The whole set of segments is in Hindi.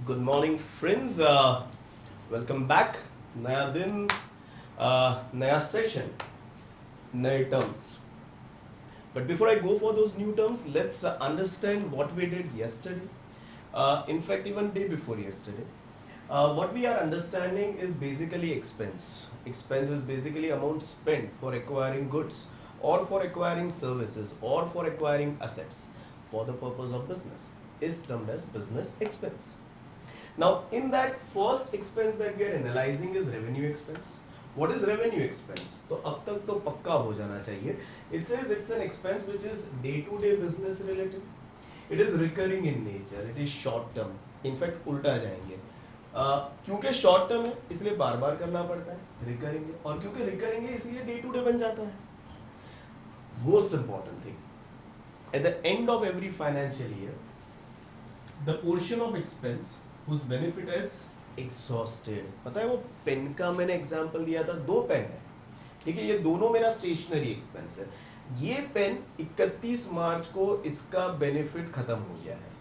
Good morning friends, welcome back. नया दिन, नया सेशन, नए terms. But before I go for those new terms, let's understand what we did yesterday. In fact, even day before yesterday. What we are understanding is basically expense. Expense is basically amount spent for acquiring goods or for acquiring services or for acquiring assets for the purpose of business is termed as business expense. Now, in that first expense that we are analyzing is revenue expense. What is revenue expense? तो अब तक तो पक्का हो जाना चाहिए. It says it's an expense which is day-to-day business related. It is recurring in nature. It is short term. In fact, उल्टा जाएंगे. क्योंकि शॉर्ट टर्म है इसलिए बार बार करना पड़ता है, रिकरिंग है, और क्योंकि रिकरिंग है इसलिए डे टू डे बन जाता है. Most important thing, at the end of every financial year the portion of expense whose benefit is exhausted. पता है वो पेन का मैंने एग्जांपल दिया था, 2 पेन है, ठीक है, ये दोनों मेरा स्टेशनरी एक्सपेंस है. ये पेन 31 मार्च को इसका बेनिफिट खत्म हो गया है,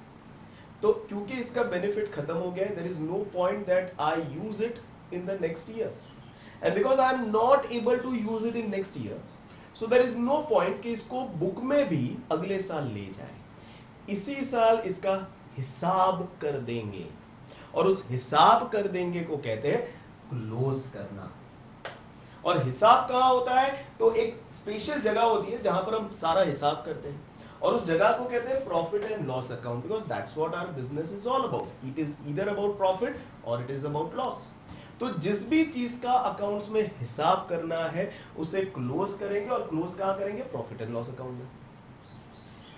तो क्योंकि इसका बेनिफिट खत्म हो गया है, there is no point that I use it in the next year, and because I am not able to use it in next year, so there is no point कि इसको बुक में भी अगले साल ले जाए. इसी साल इसका हिसाब कर देंगे, और उस हिसाब कर देंगे को कहते हैं क्लोज करना. और हिसाब कहाँ होता है? तो एक स्पेशल जगह होती है जहां पर हम सारा हिसाब करते हैं, और उस जगह को कहते हैं profit and loss account, because that's what our business is all about. It is either about profit और इट इज अबाउट लॉस. तो जिस भी चीज का अकाउंट्स में हिसाब करना है उसे क्लोज करेंगे, और क्लोज कहाँ करेंगे? प्रॉफिट एंड लॉस अकाउंट में.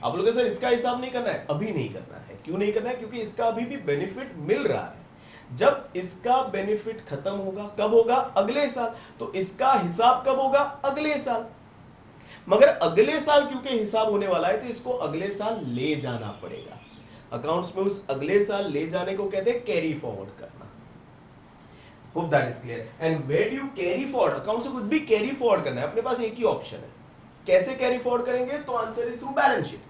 आप लोग सर इसका हिसाब नहीं करना है, अभी नहीं करना है. क्यों नहीं करना है? क्योंकि इसका अभी भी बेनिफिट मिल रहा है. जब इसका बेनिफिट खत्म होगा, कब होगा? अगले साल. तो इसका हिसाब कब होगा? अगले साल. मगर अगले साल क्योंकि हिसाब होने वाला है तो इसको अगले साल ले जाना पड़ेगा. अकाउंट्स में उस अगले साल ले जाने को कहते हैं कैरी फॉरवर्ड करना. Hope that is clear. And where do you carry forward? Account से कुछ भी कैरी फॉरवर्ड करना है, अपने पास एक ही ऑप्शन है. कैसे कैरी फॉरवर्ड करेंगे? तो answer is through balance sheet.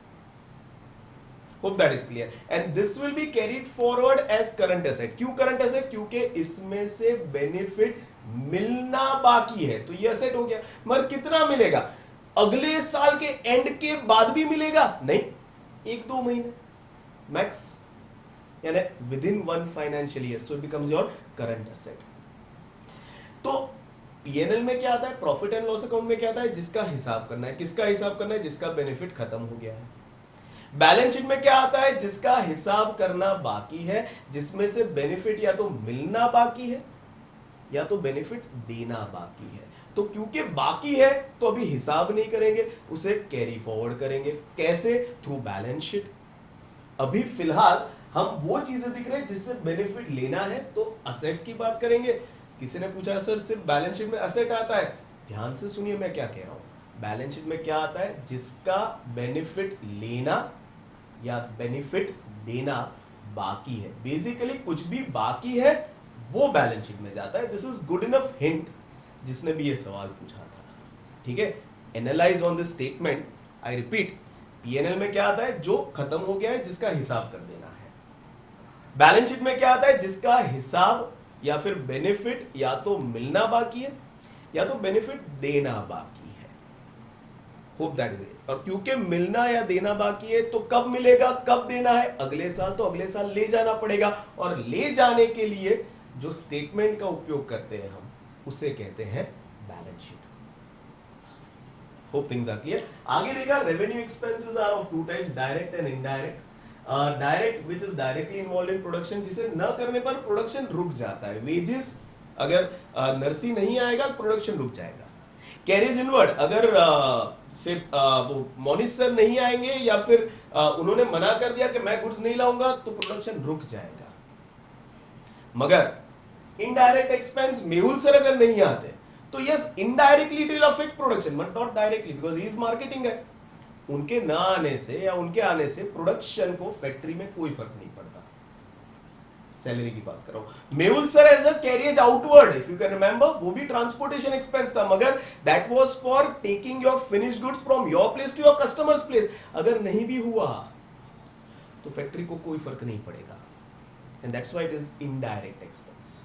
Hope that is clear. And this will be carried forward as current asset. क्यों current asset? क्योंकि इसमें से बेनिफिट मिलना बाकी है, तो ये asset हो गया. मगर कितना मिलेगा? अगले साल के एंड के बाद भी मिलेगा? नहीं, 1-2 महीने मैक्स, यानी within 1 financial year. So it becomes your current asset. तो पीएनएल में क्या आता है? प्रॉफिट एंड लॉस अकाउंट में क्या आता है? जिसका हिसाब करना है. किसका हिसाब करना है? जिसका बेनिफिट खत्म हो गया है. बैलेंस शीट में क्या आता है? जिसका हिसाब करना बाकी है, जिसमें से बेनिफिट या तो मिलना बाकी है या तो बेनिफिट देना बाकी है. तो क्योंकि बाकी है तो अभी हिसाब नहीं करेंगे, उसे कैरी फॉरवर्ड करेंगे. कैसे? Through balance sheet. अभी फिलहाल हम वो चीजें दिख रहे हैं जिससे बेनिफिट लेना है, तो असेट की बात करेंगे. किसी ने पूछा सर सिर्फ बैलेंस शीट में असेट आता है? ध्यान से सुनिए मैं क्या कह रहा हूं. बैलेंस शीट में क्या आता है? जिसका बेनिफिट लेना या बेनिफिट देना बाकी है. बेसिकली कुछ भी बाकी है वो बैलेंस शीट में जाता है. This is good enough hint जिसने भी ये सवाल पूछा था. ठीक है, analyse on this statement. I repeat, PNL में क्या आता है? जो खत्म हो गया है, जिसका हिसाब कर देना है. बैलेंस शीट में क्या आता है? जिसका हिसाब या फिर बेनिफिट या तो मिलना बाकी है या तो बेनिफिट देना बाकी है. Hope that is it. और क्योंकि मिलना या देना बाकी है तो कब मिलेगा, कब देना है? अगले साल. तो अगले साल ले जाना पड़ेगा, और ले जाने के लिए जो स्टेटमेंट का उपयोग करते हैं हम उसे कहते हैं balance sheet. Hope things are clear. आगे देखा, revenue expenses are of 2 types, direct and indirect. Direct which is directly involve in production, जिसे न करने पर प्रोडक्शन रुक जाता है. वेजेस, अगर नर्सी नहीं आएगा प्रोडक्शन रुक जाएगा. कैरेज इनवर्ड, अगर से वो मोनिस सर नहीं आएंगे या फिर उन्होंने मना कर दिया कि मैं गुड्स नहीं लाऊंगा, तो प्रोडक्शन रुक जाएगा. मगर इनडायरेक्ट एक्सपेंस, मेहुल सर अगर नहीं आते तो yes indirectly it will affect production, but not directly, because he is marketing है. उनके ना आने से या उनके आने से प्रोडक्शन को फैक्ट्री में कोई फर्क नहीं पड़ता. सैलरी की बात कर रहा हूं. Mehul sir as a carriage outward, if you can remember, वो भी ट्रांसपोर्टेशन एक्सपेंस था, मगर that was for taking your finished goods from your place to your customer's place. अगर नहीं भी हुआ तो फैक्ट्री को कोई फर्क नहीं पड़ेगा. And that's why it is indirect expense.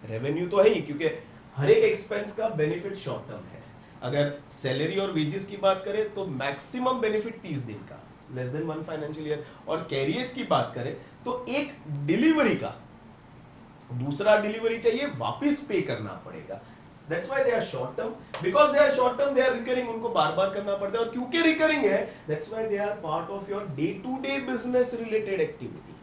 Revenue तो है ही, क्योंकि हर एक एक्सपेंस का बेनिफिट शॉर्ट टर्म है। अगर सैलरी और वेजेस की बात करें तो मैक्सिमम बेनिफिट 30 दिन का, लेस देन 1 फाइनेंशियल ईयर। और कैरियज की बात करें तो एक डिलीवरी का दूसरा डिलीवरी चाहिए वापस पे करना पड़ेगा। That's why they are short term. Because they are short term, they are recurring, उनको बार बार करना पड़ता है। और क्योंकि recurring है, that's why they are part of your day to day business related activity.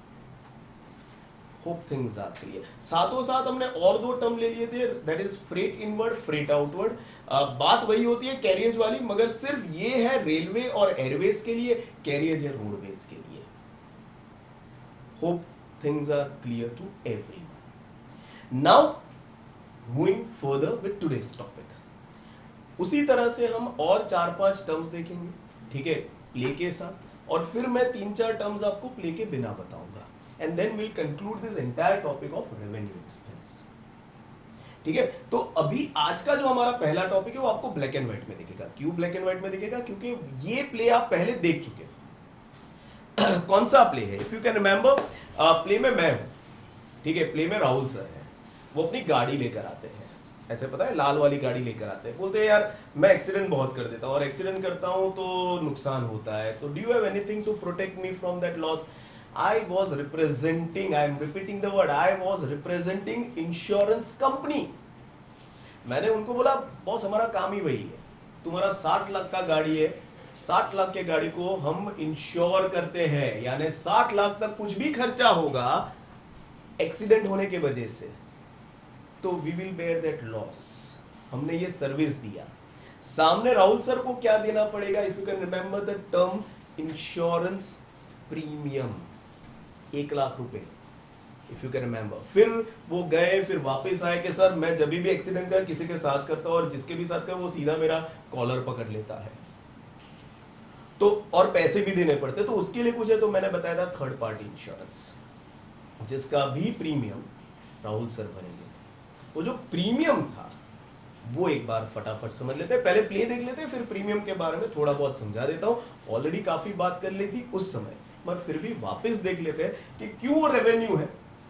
Hope things are clear. साथों साथ हमने और दो टर्म ले लिए थे, that is freight inward, freight outward. बात वही होती है कैरियज वाली, मगर सिर्फ ये है रेलवे और एयरवेज के लिए, कैरियज है रोडवेज के लिए। Hope things are clear to everyone. Now moving further with today's topic. उसी तरह से हम और 4-5 टर्म्स देखेंगे, ठीक है, प्ले के साथ, और फिर मैं 3-4 टर्म्स आपको प्ले के बिना बताऊंगा, and then will conclude this entire topic of revenue expense. ठीक है, तो अभी आज का जो हमारा पहला टॉपिक है वो आपको ब्लैक एंड व्हाइट में दिखेगा। क्यों ब्लैक एंड व्हाइट में दिखेगा? क्योंकि ये प्ले आप पहले देख चुके हैं। कौन सा प्ले है? If you can remember, play में मैं हूं, ठीक है, प्ले में राहुल सर है, वो अपनी गाड़ी लेकर आते हैं, ऐसे पता है लाल वाली गाड़ी लेकर आते हैं, बोलते हैं यार मैं एक्सीडेंट बहुत कर देता हूँ और एक्सीडेंट करता हूँ तो नुकसान होता है, तो do you have anything to protect me from that loss? I was representing, I am repeating the word, I was representing insurance company. मैंने उनको बोला बॉस हमारा काम ही वही है, तुम्हारा 60 लाख का गाड़ी है, 60 लाख के गाड़ी को हम इंश्योर करते हैं, यानी 60 लाख तक कुछ भी खर्चा होगा एक्सीडेंट होने के वजह से तो we will bear that loss. हमने ये सर्विस दिया। सामने राहुल सर को क्या देना पड़ेगा? If you can remember the term insurance premium, 1 lakh रुपए, इफ यू कैन रिमेंबर। फिर वो गए, फिर वापस आए कि सर मैं जब भी एक्सीडेंट का किसी के साथ करता हूं और जिसके भी साथ कर वो सीधा मेरा कॉलर पकड़ लेता है, तो और पैसे भी देने पड़ते, तो उसके लिए कुछ है, तो मैंने बताया था थर्ड पार्टी इंश्योरेंस, जिसका भी प्रीमियम राहुल सर भरेंगे। वो जो प्रीमियम था वो एक बार फटाफट समझ लेते हैं, पहले प्ले देख लेते हैं, फिर प्रीमियम के बारे में थोड़ा बहुत समझा देता हूं। ऑलरेडी काफी बात कर ली थी उस समय, पर फिर भी वापस देख लेते हैं कि क्यों रेवेन्यू है,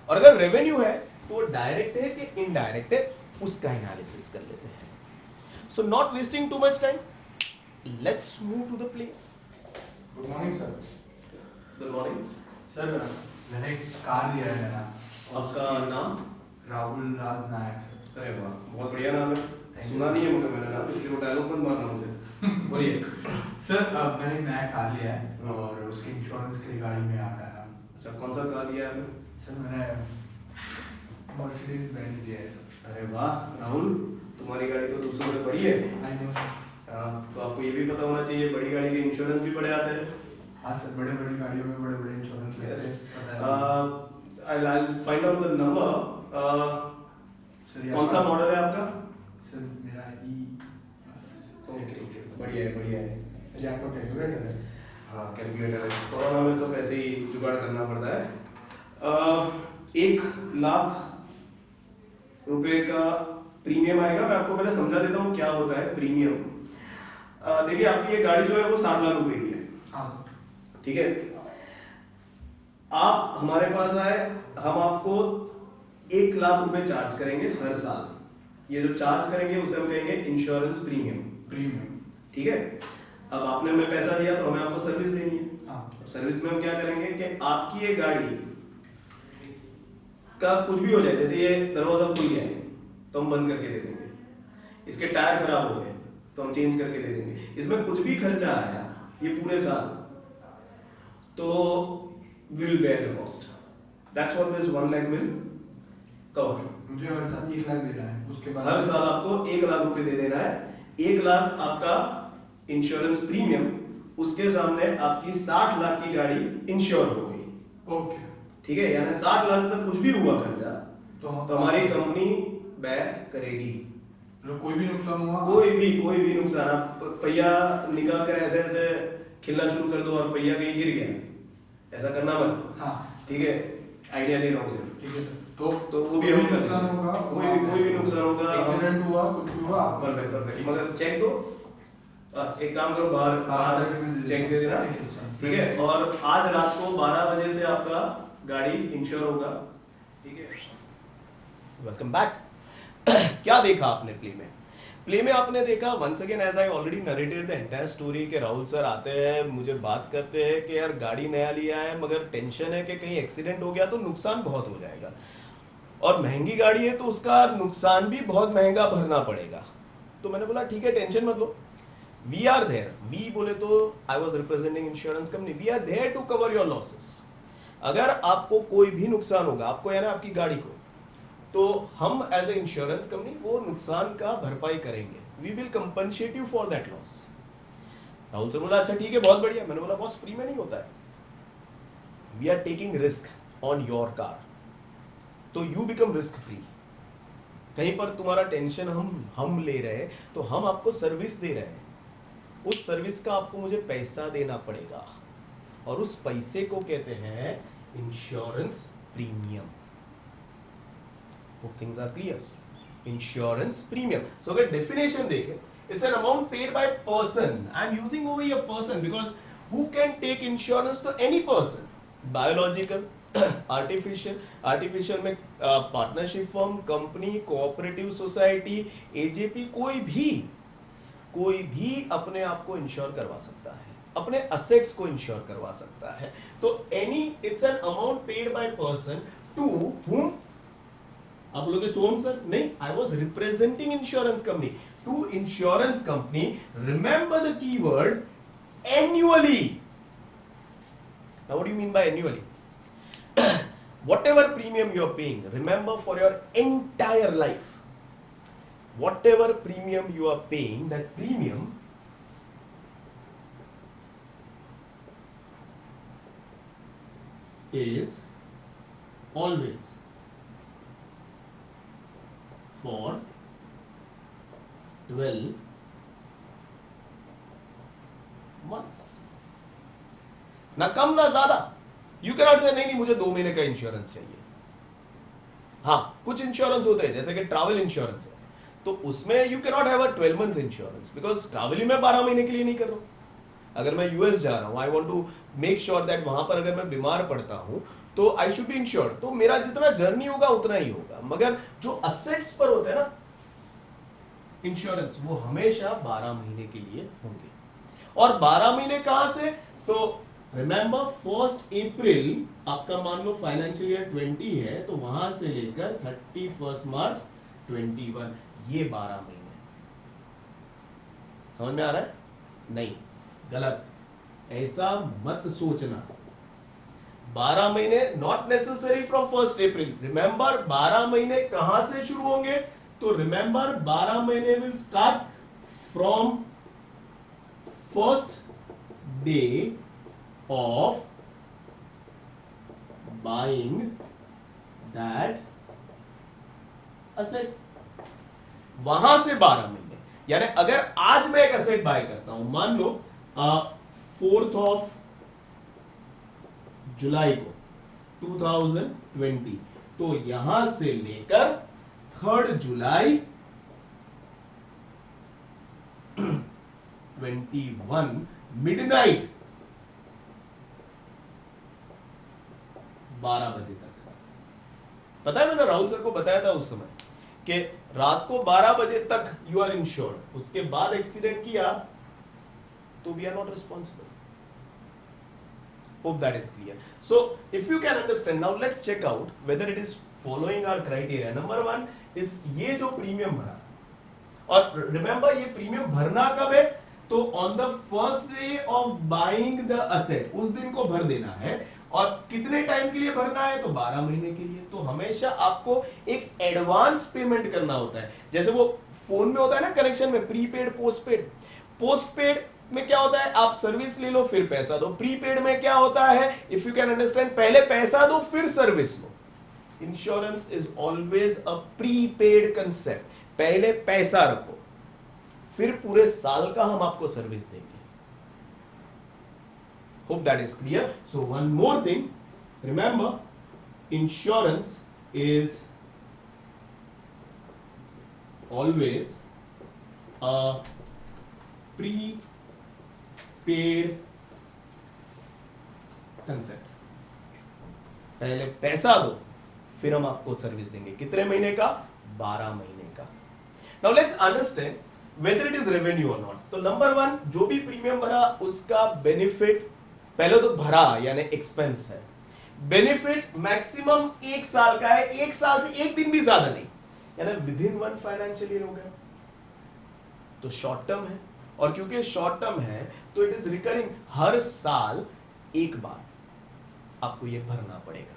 और अगर रेवेन्यू है तो वो डायरेक्ट है कि इनडायरेक्ट है, उसका एनालिसिस कर लेते हैं। So not wasting too much time, let's move to the play. Good morning sir. Good morning sir, मैंने एक कार लिया है ना। आपका नाम? राहुल राज नायक सर। अरे वाह, बहुत बढ़िया नाम है, सुना नहीं है मुझे मैंने नाम, इसलिए वो डायलॉग मत मारना मुझे। बोलिए सर, मैंने एक नया कार लिया है और उसके इंश्योरेंस के लिए गाड़ी में आ रहा है। अच्छा, कौन सा कार लिया है आपने? सर मैंने मर्सिडीज बेंज लिया है सर। अरे वाह राहुल, तुम्हारी गाड़ी तो दूसरों से बड़ी है। I know sir. तो आपको ये भी पता होना चाहिए बड़ी गाड़ी के इंश्योरेंस भी बड़े आते हैं। हाँ सर, बड़े बड़ी गाड़ियों में बड़े बड़े इंश्योरेंस लेते हैं, पता है। I'll find out the number. Sir कौन सा मॉडल है आपका? सर मेरा ओके ओके, बढ़िया है बढ़िया है। सर आपका कैलकुलेटर है? हाँ कैलकुलेटर है, कोरोना में सब ऐसे ही जुगाड़ करना पड़ता है। 1 लाख रुपए का प्रीमियम आएगा। मैं आपको पहले समझा देता हूँ क्या होता है प्रीमियम। देखिए आपकी ये गाड़ी जो है वो 60 लाख रुपए की है। हाँ सर। ठीक है, आप हमारे पास आए, हम आपको 1 लाख रुपए चार्ज करेंगे हर साल। ये जो चार्ज करेंगे उसे हम कहेंगे इंश्योरेंस प्रीमियम। प्रीमियम, ठीक है। अब आपने हमें पैसा दिया तो हमें आपको सर्विस देनी है। हाँ। सर्विस में हम क्या करेंगे कि आपकी ये गाड़ी का कुछ भी हो जाए, जैसे ये दरवाजा खुल गया है तो हम बंद करके दे देंगे, इसके टायर खराब हो गए तो हम चेंज करके दे देंगे, इसमें कुछ भी खर्चा आया ये पूरे साल तो will bear the cost. That's what this 1 lakh will cover. मुझे हर साल 1 लाख देना है, उसके बाद हर साल आपको 1 लाख रुपए दे देना है। 1 लाख आपका इंश्योरेंस प्रीमियम, उसके सामने आपकी 60 लाख की गाड़ी इंश्योर हो गई। ओके, ठीक है, यानी 60 लाख तक कुछ भी हुआ खर्चा तो हमारी कंपनी बेयर करेगी। तो कोई भी नुकसान हुआ, कोई भी नुकसान, आप पहिया निकाल कर ऐसे ऐसे खिलना शुरू कर दो और पहिया कहीं गिर गया, ऐसा करना मत। हाँ ठीक है, आइडिया दे रहा हूँ सिर्फ। ठीक है सर। तो वो भी हम नुकसान होगा, कोई भी नुकसान होगा, एक्सीडेंट हुआ, कुछ भी हुआ, परफेक्ट परफेक्ट, मगर चेक दो बस, एक काम करो बाहर चेक दे देना। ठीक है, और आज रात को 12 बजे से आपका गाड़ी इंश्योर होगा। ठीक है। Welcome back. क्या देखा आपने प्ले में आपने देखा once again as I already narrated the entire story के राहुल सर आते हैं, मुझे बात करते हैं कि यार गाड़ी नया लिया है मगर टेंशन है कि कहीं एक्सीडेंट हो गया तो नुकसान बहुत हो जाएगा, और महंगी गाड़ी है तो उसका नुकसान भी बहुत महंगा भरना पड़ेगा। तो मैंने बोला ठीक है टेंशन मत लो, वी आर देयर। वी बोले तो I was representing insurance company, we are there to cover your losses. अगर आपको कोई भी नुकसान होगा, आपको यानी आपकी गाड़ी को, तो हम एज ए इंश्योरेंस कंपनी वो नुकसान का भरपाई करेंगे, we will compensate you for that loss. Rahul sir बोला अच्छा ठीक है बहुत बढ़िया। मैंने बोला बॉस फ्री में नहीं होता है, we are taking risk on your car, तो यू बिकम रिस्क फ्री। कहीं पर तुम्हारा टेंशन हम ले रहे हैं तो हम आपको सर्विस दे रहे हैं, उस सर्विस का आपको मुझे पैसा देना पड़ेगा, और उस पैसे को कहते हैं insurance premium. Hope things are clear. Insurance premium. So अगर definition देखें, it's an amount paid by person. I'm using over here person because who can take insurance to any person? Biological, artificial में partnership firm, company, cooperative society, AJP, कोई भी अपने आप को इंश्योर करवा सकता है, अपने असेट्स को इंश्योर करवा सकता है। तो any it's an amount paid by person to whom, आप बोलोगे सोम सर नहीं, I was representing insurance company, to insurance company. Remember the keyword annually. Now what do you mean by annually? Whatever premium you are paying, remember for your entire life, whatever premium you are paying, that premium is always for 12 months, ना कम ना ज्यादा। यू कैन नॉट से नहीं मुझे 2 महीने का इंश्योरेंस चाहिए। हाँ कुछ इंश्योरेंस होते हैं जैसे कि ट्रैवल इंश्योरेंस है, तो उसमें you can not have a 12 months insurance because travel ही मैं 12 महीने के लिए नहीं कर रहा हूं। अगर मैं यूएस जा रहा हूं, I want to make sure that वहां पर अगर मैं बीमार पड़ता हूं तो आई शुड बी इंश्योर्ड, तो मेरा जितना जर्नी होगा उतना ही होगा। मगर जो असेट्स पर होते हैं ना इंश्योरेंस, वो हमेशा 12 महीने के लिए होंगे। और 12 महीने कहां से? तो रिमेंबर 1 अप्रैल आपका मान लो फाइनेंशियल ईयर 20 है, तो वहां से लेकर 31 मार्च 21, ये 12 महीने। समझ में आ रहा है? नहीं, गलत, ऐसा मत सोचना। 12 महीने not necessary from 1 April. Remember 12 महीने कहां से शुरू होंगे? तो रिमेंबर 12 महीने will start from first day of buying that asset. वहां से 12 महीने, यानी अगर आज मैं एक असेट बाय करता हूं, मान लो 4 जुलाई को 2020, तो यहां से लेकर 3 जुलाई 21 मिडनाइट 12 बजे तक। पता है मैंने राहुल सर को बताया था उस समय कि रात को 12 बजे तक यू आर इंश्योर्ड, उसके बाद एक्सीडेंट किया तो we are not responsible. Hope that is clear. So if you can understand, now let's check out whether it is following our criteria. Number 1 is ये जो प्रीमियम भरा, और रिमेंबर ये प्रीमियम भरना कब है? तो on the first day of buying the asset, उस दिन को भर देना है। और कितने टाइम के लिए भरना है? तो 12 महीने के लिए। तो हमेशा आपको एक एडवांस पेमेंट करना होता है, जैसे वो फोन में होता है ना कनेक्शन में, प्रीपेड पोस्टपेड। पोस्टपेड में क्या होता है? आप सर्विस ले लो फिर पैसा दो। प्रीपेड में क्या होता है? इफ यू कैन अंडरस्टैंड, पहले पैसा दो फिर service low. Insurance is always a prepaid concept. पहले पैसा रखो फिर पूरे साल का हम आपको सर्विस देंगे। Hope that is clear. So one more thing, remember insurance is always a pre paid concept. पहले पैसा दो फिर हम आपको सर्विस देंगे। कितने महीने का? 12 महीने का। Now let's understand whether it is revenue और नॉट। तो नंबर 1, जो भी प्रीमियम भरा उसका बेनिफिट पहले तो भरा यानी एक्सपेंस है। बेनिफिट मैक्सिमम 1 साल का है, 1 साल से 1 दिन भी ज्यादा नहीं, यानी विद इन 1 फाइनेंशियल ईयर हो गया। तो शॉर्ट टर्म है, और क्योंकि शॉर्ट टर्म है तो इट इज रिकरिंग, हर साल एक बार आपको ये भरना पड़ेगा,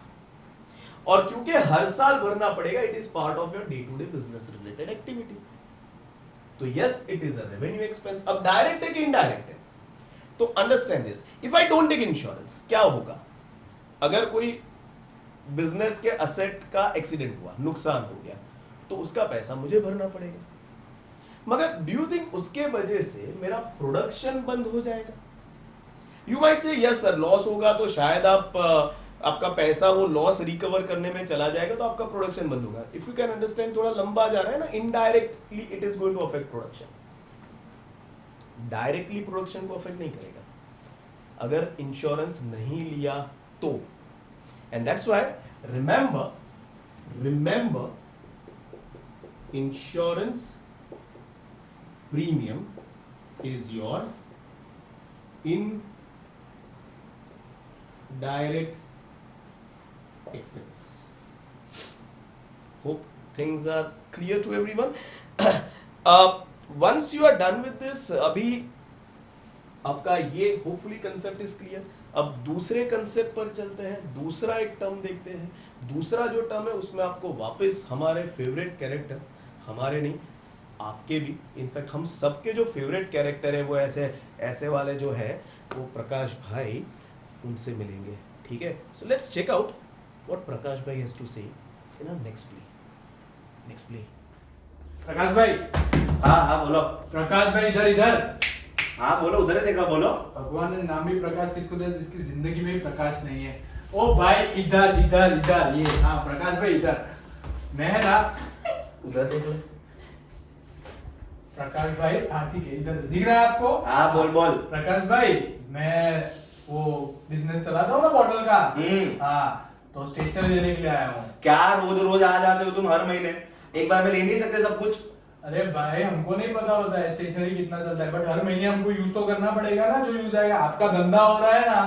और क्योंकि हर साल भरना पड़ेगा it is part of your day to day business related activity. तो yes it is a revenue expense. अब डायरेक्ट है कि इनडायरेक्ट है? तो understand this, if I don't take insurance, क्या होगा? अगर कोई बिजनेस के असेट का एक्सीडेंट हुआ, नुकसान हो गया, तो उसका पैसा मुझे भरना पड़ेगा। मगर डू यू थिंक उसके वजह से मेरा प्रोडक्शन बंद हो जाएगा? यू माइट से यस सर, लॉस होगा तो शायद आपका पैसा वो लॉस रिकवर करने में चला जाएगा, तो आपका प्रोडक्शन बंद होगा। इफ यू कैन अंडरस्टैंड, थोड़ा लंबा जा रहा है ना, indirectly it is going to affect production, directly production को अफेक्ट नहीं करेगा अगर इंश्योरेंस नहीं लिया तो। And that's why remember insurance premium is your indirect expense. Hope things are clear to everyone. Once you are done with this, अभी आपका ये hopefully concept is clear. अब दूसरे कंसेप्ट पर चलते हैं, दूसरा एक टर्म देखते हैं। दूसरा जो टर्म है उसमें आपको वापस हमारे फेवरेट कैरेक्टर, हमारे नहीं आपके भी, इनफैक्ट हम सबके जो फेवरेट कैरेक्टर है वो ऐसे वाले जो है वो प्रकाश भाई, उनसे मिलेंगे। ठीक है, so let's check out what Prakash भाई has to say in our next play. Prakash भाई। हाँ बोलो। प्रकाश भाई इधर। हाँ बोलो, उधर ही देख रहा, बोलो। भगवान ने नाम भी प्रकाश किसको दिया जिसकी जिंदगी में प्रकाश नहीं है? ओ भाई इधर ये, हाँ प्रकाश भाई इधर। मैं ना उधर देख लो। प्रकाश भाई, हाँ ठीक है, इधर दिख रहा है आपको? हाँ बोल। प्रकाश भाई, मैं वो बिजनेस चलाता हूँ ना बॉटल का। हाँ, तो स्टेशनरी लेने के लिए आया हूँ। क्या रोज आ जाते हो तुम हर महीने? एक बार में ले नहीं सकते सब कुछ? अरे भाई, हमको नहीं पता होता है स्टेशनरी कितना चलता है, बट हर महीने हमको यूज तो करना पड़ेगा ना, जो यूज आएगा। आपका धंधा हो रहा है ना,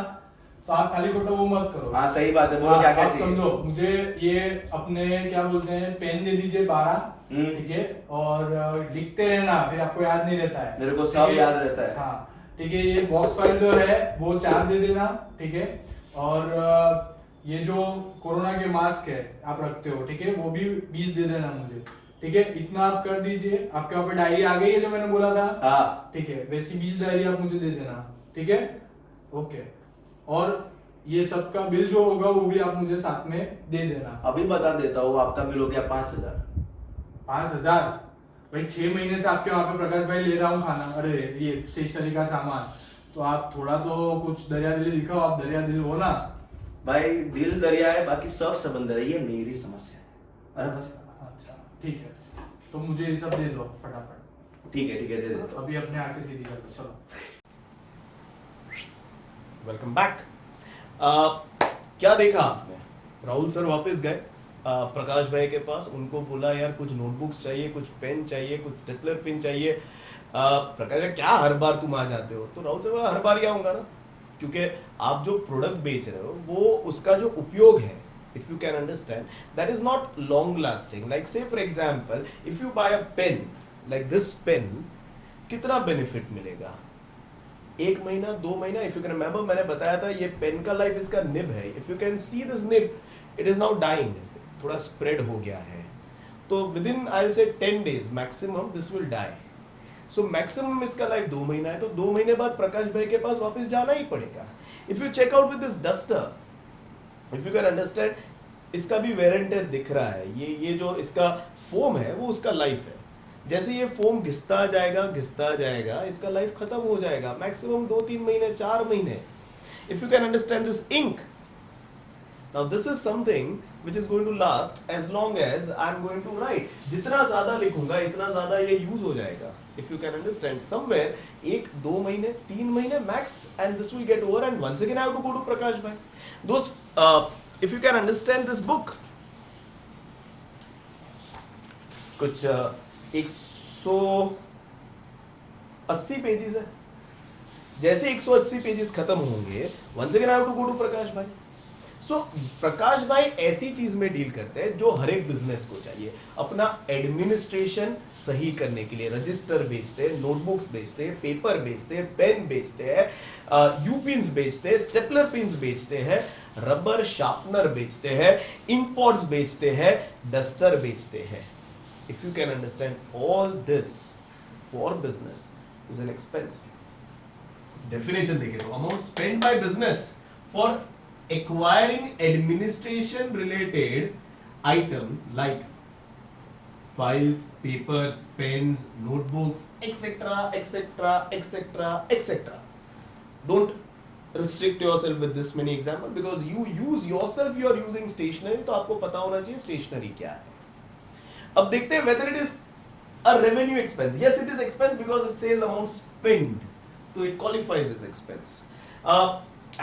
तो आप खाली खोटा वो मत करो। हाँ सही बात है, बोलो क्या आप समझो, मुझे ये अपने क्या बोलते हैं, पेन दे दीजिए 12, ठीक है, और लिखते रहना, फिर आपको याद नहीं रहता है। मेरे को सब याद रहता है। हाँ ठीक है, ये बॉक्स फाइल जो है वो 4 दे देना, ठीक है, और ये जो कोरोना के मास्क है आप रखते हो, ठीक है, वो भी 20 दे देना मुझे, ठीक है। इतना आप कर दीजिए। आपके वहाँ पे डायरी आ गई है जो मैंने बोला था? हाँ ठीक है, वैसी 20 डायरी आप मुझे दे देना, ठीक है, ओके। और ये सबका बिल जो होगा वो भी आप मुझे साथ में दे देना। अभी बता देता हूँ, आपका बिल हो गया 5000। 5000? भाई 6 महीने से आपके वहाँ पे प्रकाश भाई ले रहा हूँ खाना, अरे ये स्टेशनरी का सामान, तो आप थोड़ा तो कुछ दरिया दिली दिखाओ। आप दरिया दिल हो ना भाई? दिल दरिया है, बाकी सब समंदर है, ये मेरी समस्या है। अरे बस। अच्छा ठीक है, तो मुझे ये सब दे दो फटाफट। ठीक है दे देता हूँ। अभी अपने आके सीधी कर दो, चलो। Welcome back. क्या देखा आपने? राहुल सर वापस गए प्रकाश भाई के पास, उनको बोला यार कुछ नोटबुक्स चाहिए, कुछ पेन चाहिए, कुछ स्टेपलर पिन चाहिए। प्रकाश भाई क्या हर बार तुम आ जाते हो? तो राहुल सर बोला हर बार ही आऊंगा ना, क्योंकि आप जो प्रोडक्ट बेच रहे हो वो उसका जो उपयोग है, if you can understand, that is not long lasting. Like say for example, if you buy a pen like this pen, कितना बेनिफिट मिलेगा? 1 महीना 2 महीना? इफ यू कैन रिमेंबर, मैंने बताया था ये पेन का लाइफ, इसका निब है। If you can see this nib, it is now dying, थोड़ा स्प्रेड हो गया है, तो with in I will say 10 days maximum this will die. So maximum इसका लाइफ 2 महीना है, तो 2 महीने बाद प्रकाश भाई के पास वापस जाना ही पड़ेगा। If you check out with this duster, if you can understand, इसका भी वेयर एंड टेयर दिख रहा है। ये जो इसका फोम है वो उसका लाइफ है। जैसे ये फोम घिसता जाएगा, इसका लाइफ खत्म हो जाएगा, मैक्सिमम 2-3 महीने, 4 महीने। If you can understand this ink, now this is something which is going to last as long as I am going to write. जितना ज्यादा लिखूंगा इतना ज्यादा ये यूज हो जाएगा। If you can understand, somewhere 1-2 महीने, 3 महीने max, and this will get over, and once again I have to go to Prakash bhai. Those if you can understand this book, कुछ 180 पेजेस है। जैसे 180 पेजेस खत्म होंगे, once again I have to go to Prakash भाई। सो प्रकाश भाई ऐसी चीज में डील करते हैं जो हर एक बिजनेस को चाहिए, अपना एडमिनिस्ट्रेशन सही करने के लिए। रजिस्टर बेचते हैं, नोटबुक्स बेचते हैं, पेपर बेचते हैं, पेन बेचते हैं, यू पिन्स बेचते हैं, स्टेपलर पिन्स बेचते हैं, रबर शार्पनर बेचते हैं, इंक बेचते हैं, डस्टर बेचते हैं। If you can understand all this for business is an expense. Definition देखें तो amount spend by business for acquiring administration related items like files, papers, pens, notebooks, etc, etc, etc, etc. Don't restrict yourself with this many examples because you use yourself, you are using stationery, तो आपको पता होना चाहिए stationery क्या है। अब देखते हैं whether it is a revenue expense. Yes, it is expense because it says amount spent, तो it qualifies as expense.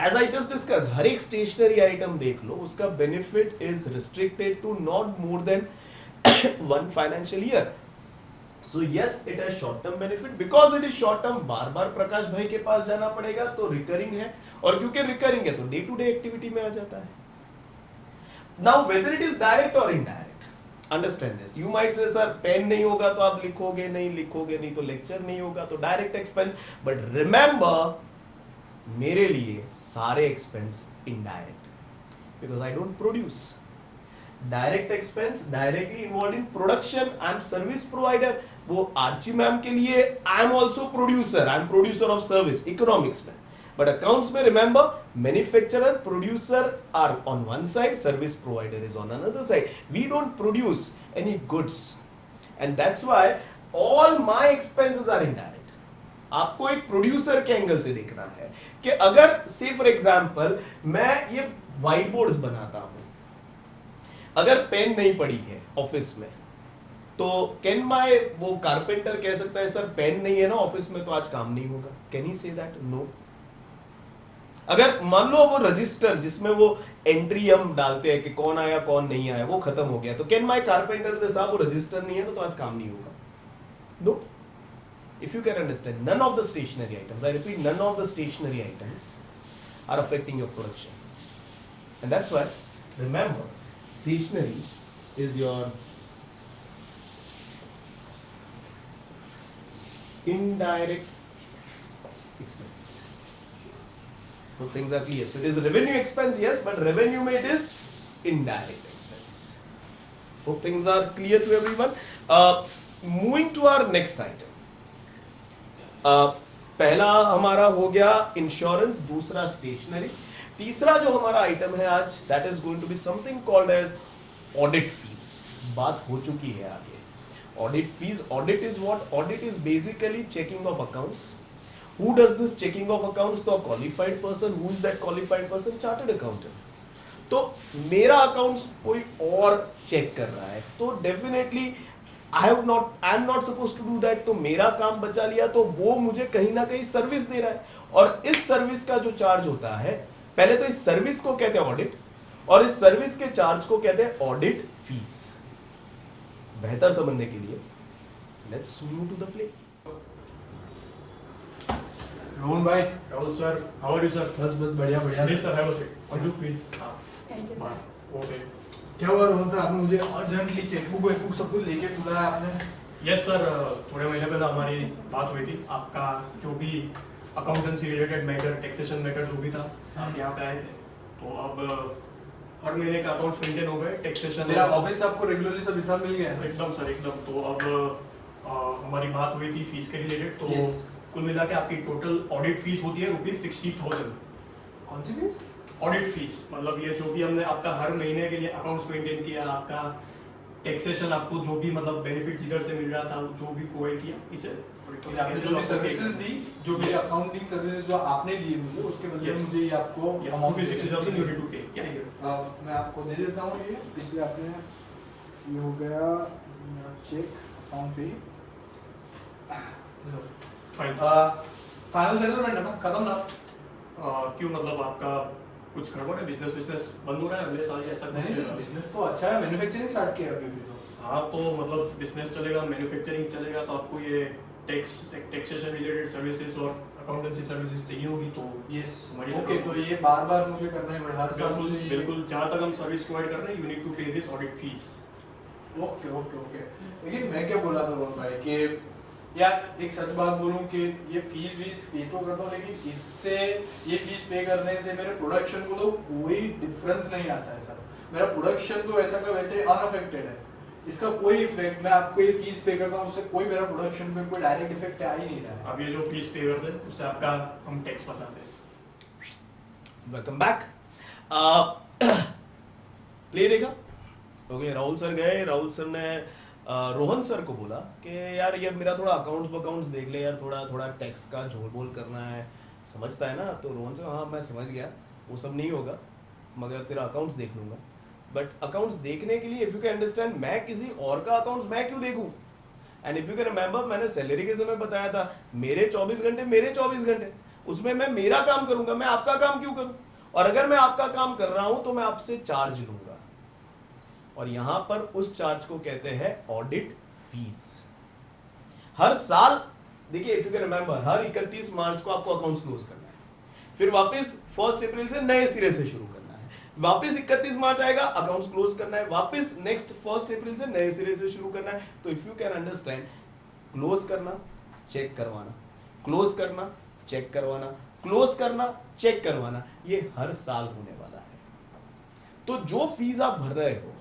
As I just discussed, हर एक स्टेशनरी आइटम देख लो, उसका benefit is restricted to not more than 1 financial year. So yes, it has short term benefit. Because it is short term, बार बार प्रकाश भाई के पास जाना पड़ेगा, तो रिकरिंग है, और क्योंकि रिकरिंग है तो डे टू डे एक्टिविटी में आ जाता है। Now whether it is direct और indirect, understand this. You might say sir pain नहीं होगा तो आप लिखोगे नहीं तो लेक्चर नहीं होगा, तो डायरेक्ट एक्सपेंस। बट रिमेंबर, मेरे लिए सारे expense indirect, because I don't produce. Direct expense directly involve in production, I am service provider. वो आर्ची मैम के लिए I am also producer, I am producer of service economics में। बट अकाउंट्स में remember, manufacturer, producer are on one side, service provider is on another side. We don't produce any goods, and that's why all my expenses are indirect. आपको एक प्रोड्यूसर के एंगल से देखना है कि अगर से फॉर एग्जांपल मैं ये व्हाइट बोर्ड्स बनाता हूं, अगर पेन नहीं पड़ी है ऑफिस में, तो कैन माय वो कारपेंटर कह सकता है सर पेन नहीं है ना ऑफिस में तो आज काम नहीं होगा? Can he say that? No. अगर मान लो वो रजिस्टर जिसमें वो एंट्री हम डालते हैं कि कौन आया कौन नहीं आया, वो खत्म हो गया, तो कैन माय कारपेंटर से साहब वो रजिस्टर नहीं है तो आज काम नहीं होगा? No. If you can understand, none of the stationery items, I repeat, none of the stationery items are affecting your production. And that's why, remember, stationery is your indirect expense. So things are clear. So it is revenue expense, yes, but revenue made is indirect expense. Hope things are clear to everyone. Moving to our next item. पहला हमारा हो गया इंश्योरेंस, दूसरा स्टेशनरी, तीसरा जो हमारा आइटम है आज, that is going to be something called as audit fees. बात हो चुकी है आगे। Audit fees, audit is what? Audit is basically checking of accounts. Who does this checking of accounts? तो qualified person. Who is that qualified person? Chartered accountant. तो मेरा अकाउंट्स कोई और चेक कर रहा है, तो definitely I am not supposed to do that, तो मेरा काम बचा लिया, तो वो मुझे कहीं ना कहीं सर्विस दे रहा है, और इस सर्विस का जो चार्ज होता है, पहले तो इस सर्विस को कहते हैं ऑडिट, और इस सर्विस के चार्ज को कहते हैं ऑडिट फीस। बेहतर समझने के लिए let's move to the play. Rohan भाई, Rahul sir, how are you sir? बस बढ़िया बढ़िया। Please sir, have a seat. Would you please? Thank you sir. Okay. क्या हुआ रोहन सर, आपने मुझे अर्जेंटली चेकबुक वेकबुक सब कुछ लेके बुलाया आपने? यस सर, थोड़े महीने पहले हमारी बात हुई थी। आपका जो भी accountancy related matter, taxation matter जो भी था, आप यहाँ पे आए थे। तो अब हर महीने का अकाउंट्स मेंटेन हो गए, टैक्सेशन। मेरा ऑफिस आपको रेगुलरली सब हिसाब मिल गया है? एकदम सर, एकदम। तो अब हमारी बात हुई थी फीस के रिलेटेड, तो Yes. कुल मिला के आपकी टोटल ऑडिट फीस होती है ₹60,000। कौन सी फीस? ऑडिट फीस मतलब ये जो भी हमने आपका हर महीने के लिए अकाउंट्स मेंटेन किया, आपका टैक्सेशन, आपको जो भी मतलब बेनिफिट जिधर से मिल रहा था, जो भी प्रोवाइड किया, इसे आपने जो भी सर्विसेज दी, जो भी अकाउंटिंग सर्विसेज जो आपने दी मुझे, उसके बदले Yes. मुझे ये आपको अमाउंट 60,000 यू नीड टू पे। क्या है? मैं आपको दे देता हूँ ये, इसलिए आपने ये हो गया चेक अकाउंट पे। Fine sir. फाइनल सेटलमेंट है ना, खत्म ना? क्यों, मतलब आपका कुछ गड़बड़ है? बिजनेस बंद हो रहा है अगले साल या ऐसा नहीं कुछ? बिजनेस तो अच्छा है, मैन्युफैक्चरिंग स्टार्ट किया अभी भी तो हाँ तो मतलब बिजनेस चलेगा, मैन्युफैक्चरिंग चलेगा तो आपको ये टैक्सेशन रिलेटेड सर्विसेज और अकाउंटेंसी सर्विसेज चाहिए होगी तो यस हमारी ओके, तो ये बार बार मुझे करना ही पड़ेगा हर साल बिल्कुल मुझे बिल्कुल जहाँ तक हम सर्विस प्रोवाइड कर रहे हैं, you need to pay this audit fees. Okay okay okay. लेकिन मैं क्या बोला था रोहन भाई कि यार एक सच बात बोलूं कि ये फीस वीस पे तो करता हूँ, लेकिन इससे ये फीस पे करने से मेरे प्रोडक्शन को तो कोई डिफरेंस नहीं आता है सर। मेरा प्रोडक्शन तो ऐसा का वैसे अनअफेक्टेड है, इसका कोई इफेक्ट, मैं आपको ये फीस पे करता हूँ उससे कोई मेरा प्रोडक्शन पे कोई डायरेक्ट इफेक्ट आ ही नहीं रहा है। अब ये जो फीस पे करते हैं उससे आपका हम टैक्स बचाते हैं। Welcome back. प्ले देखा? ओके, राहुल सर गए, राहुल सर ने रोहन सर को बोला कि यार ये मेरा थोड़ा अकाउंट्स देख ले यार, थोड़ा टैक्स का झोल बोल करना है, समझता है ना? तो रोहन सर हाँ मैं समझ गया, वो सब नहीं होगा मगर तेरा अकाउंट्स देख लूंगा। बट अकाउंट्स देखने के लिए इफ यू कैन अंडरस्टैंड, मैं किसी और का अकाउंट्स मैं क्यों देखूं? And if you can remember, मैंने सैलरी के समय बताया था मेरे 24 घंटे मेरे 24 घंटे, उसमें मैं मेरा काम करूंगा, मैं आपका काम क्यों करूं? और अगर मैं आपका काम कर रहा हूं तो मैं आपसे चार्ज लूंगा, और यहां पर उस चार्ज को कहते हैं ऑडिट फीस। हर साल देखिए, इफ यू कैन रिमेंबर, हर 31 मार्च को आपको अकाउंट्स क्लोज करना है, फिर वापस 1 अप्रैल से नए सिरे से शुरू करना है, वापस 31 मार्च आएगा अकाउंट्स क्लोज करना है, वापस नेक्स्ट 1 अप्रैल से नए सिरे से शुरू करना है। तो if you can understand, close करना, चेक करवाना, क्लोज करना, चेक करवाना, क्लोज करना, चेक करवाना, ये हर साल होने वाला है। तो जो फीस आप भर रहे हो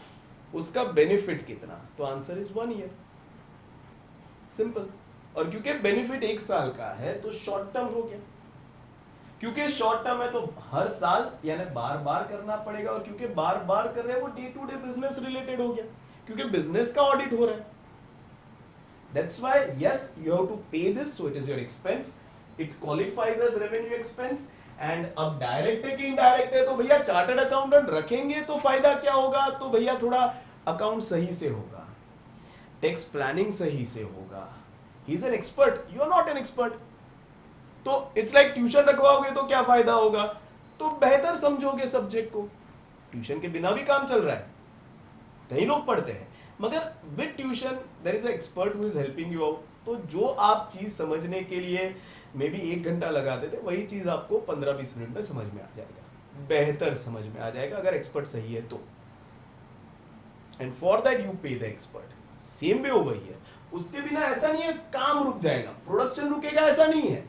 उसका बेनिफिट कितना? तो आंसर इज 1 ईयर, सिंपल। और क्योंकि बेनिफिट 1 साल का है तो शॉर्ट टर्म हो गया, क्योंकि शॉर्ट टर्म है तो हर साल यानी बार बार करना पड़ेगा, और क्योंकि बार बार कर रहे हैं वो day to day business related हो गया, क्योंकि बिजनेस का ऑडिट हो रहा है। That's why yes you have to pay this, so it is your expense, it qualifies as revenue expense. And अब डायरेक्ट है कि इनडायरेक्ट है, तो भैया चार्टर्ड अकाउंटेंट रखेंगे तो फायदा क्या होगा? तो भैया थोड़ा अकाउंट सही से होगा, टैक्स प्लानिंग सही से होगा। He is an expert, you are not an expert. तो इट्स लाइक ट्यूशन रखवाओगे तो क्या फायदा होगा? तो बेहतर समझोगे सब्जेक्ट को। ट्यूशन के बिना भी काम चल रहा है, कई लोग पढ़ते हैं, मगर with tuition there is a expert who is helping you out. तो जो आप चीज समझने के लिए मे बी 1 घंटा लगाते थे, वही चीज आपको 15-20 मिनट में समझ में आ जाएगा, बेहतर समझ में आ जाएगा अगर एक्सपर्ट सही है तो। एंड फॉर दैट यू पे the expert. Same way over here, उसके बिना ऐसा नहीं है काम रुक जाएगा, प्रोडक्शन रुकेगा, ऐसा नहीं है।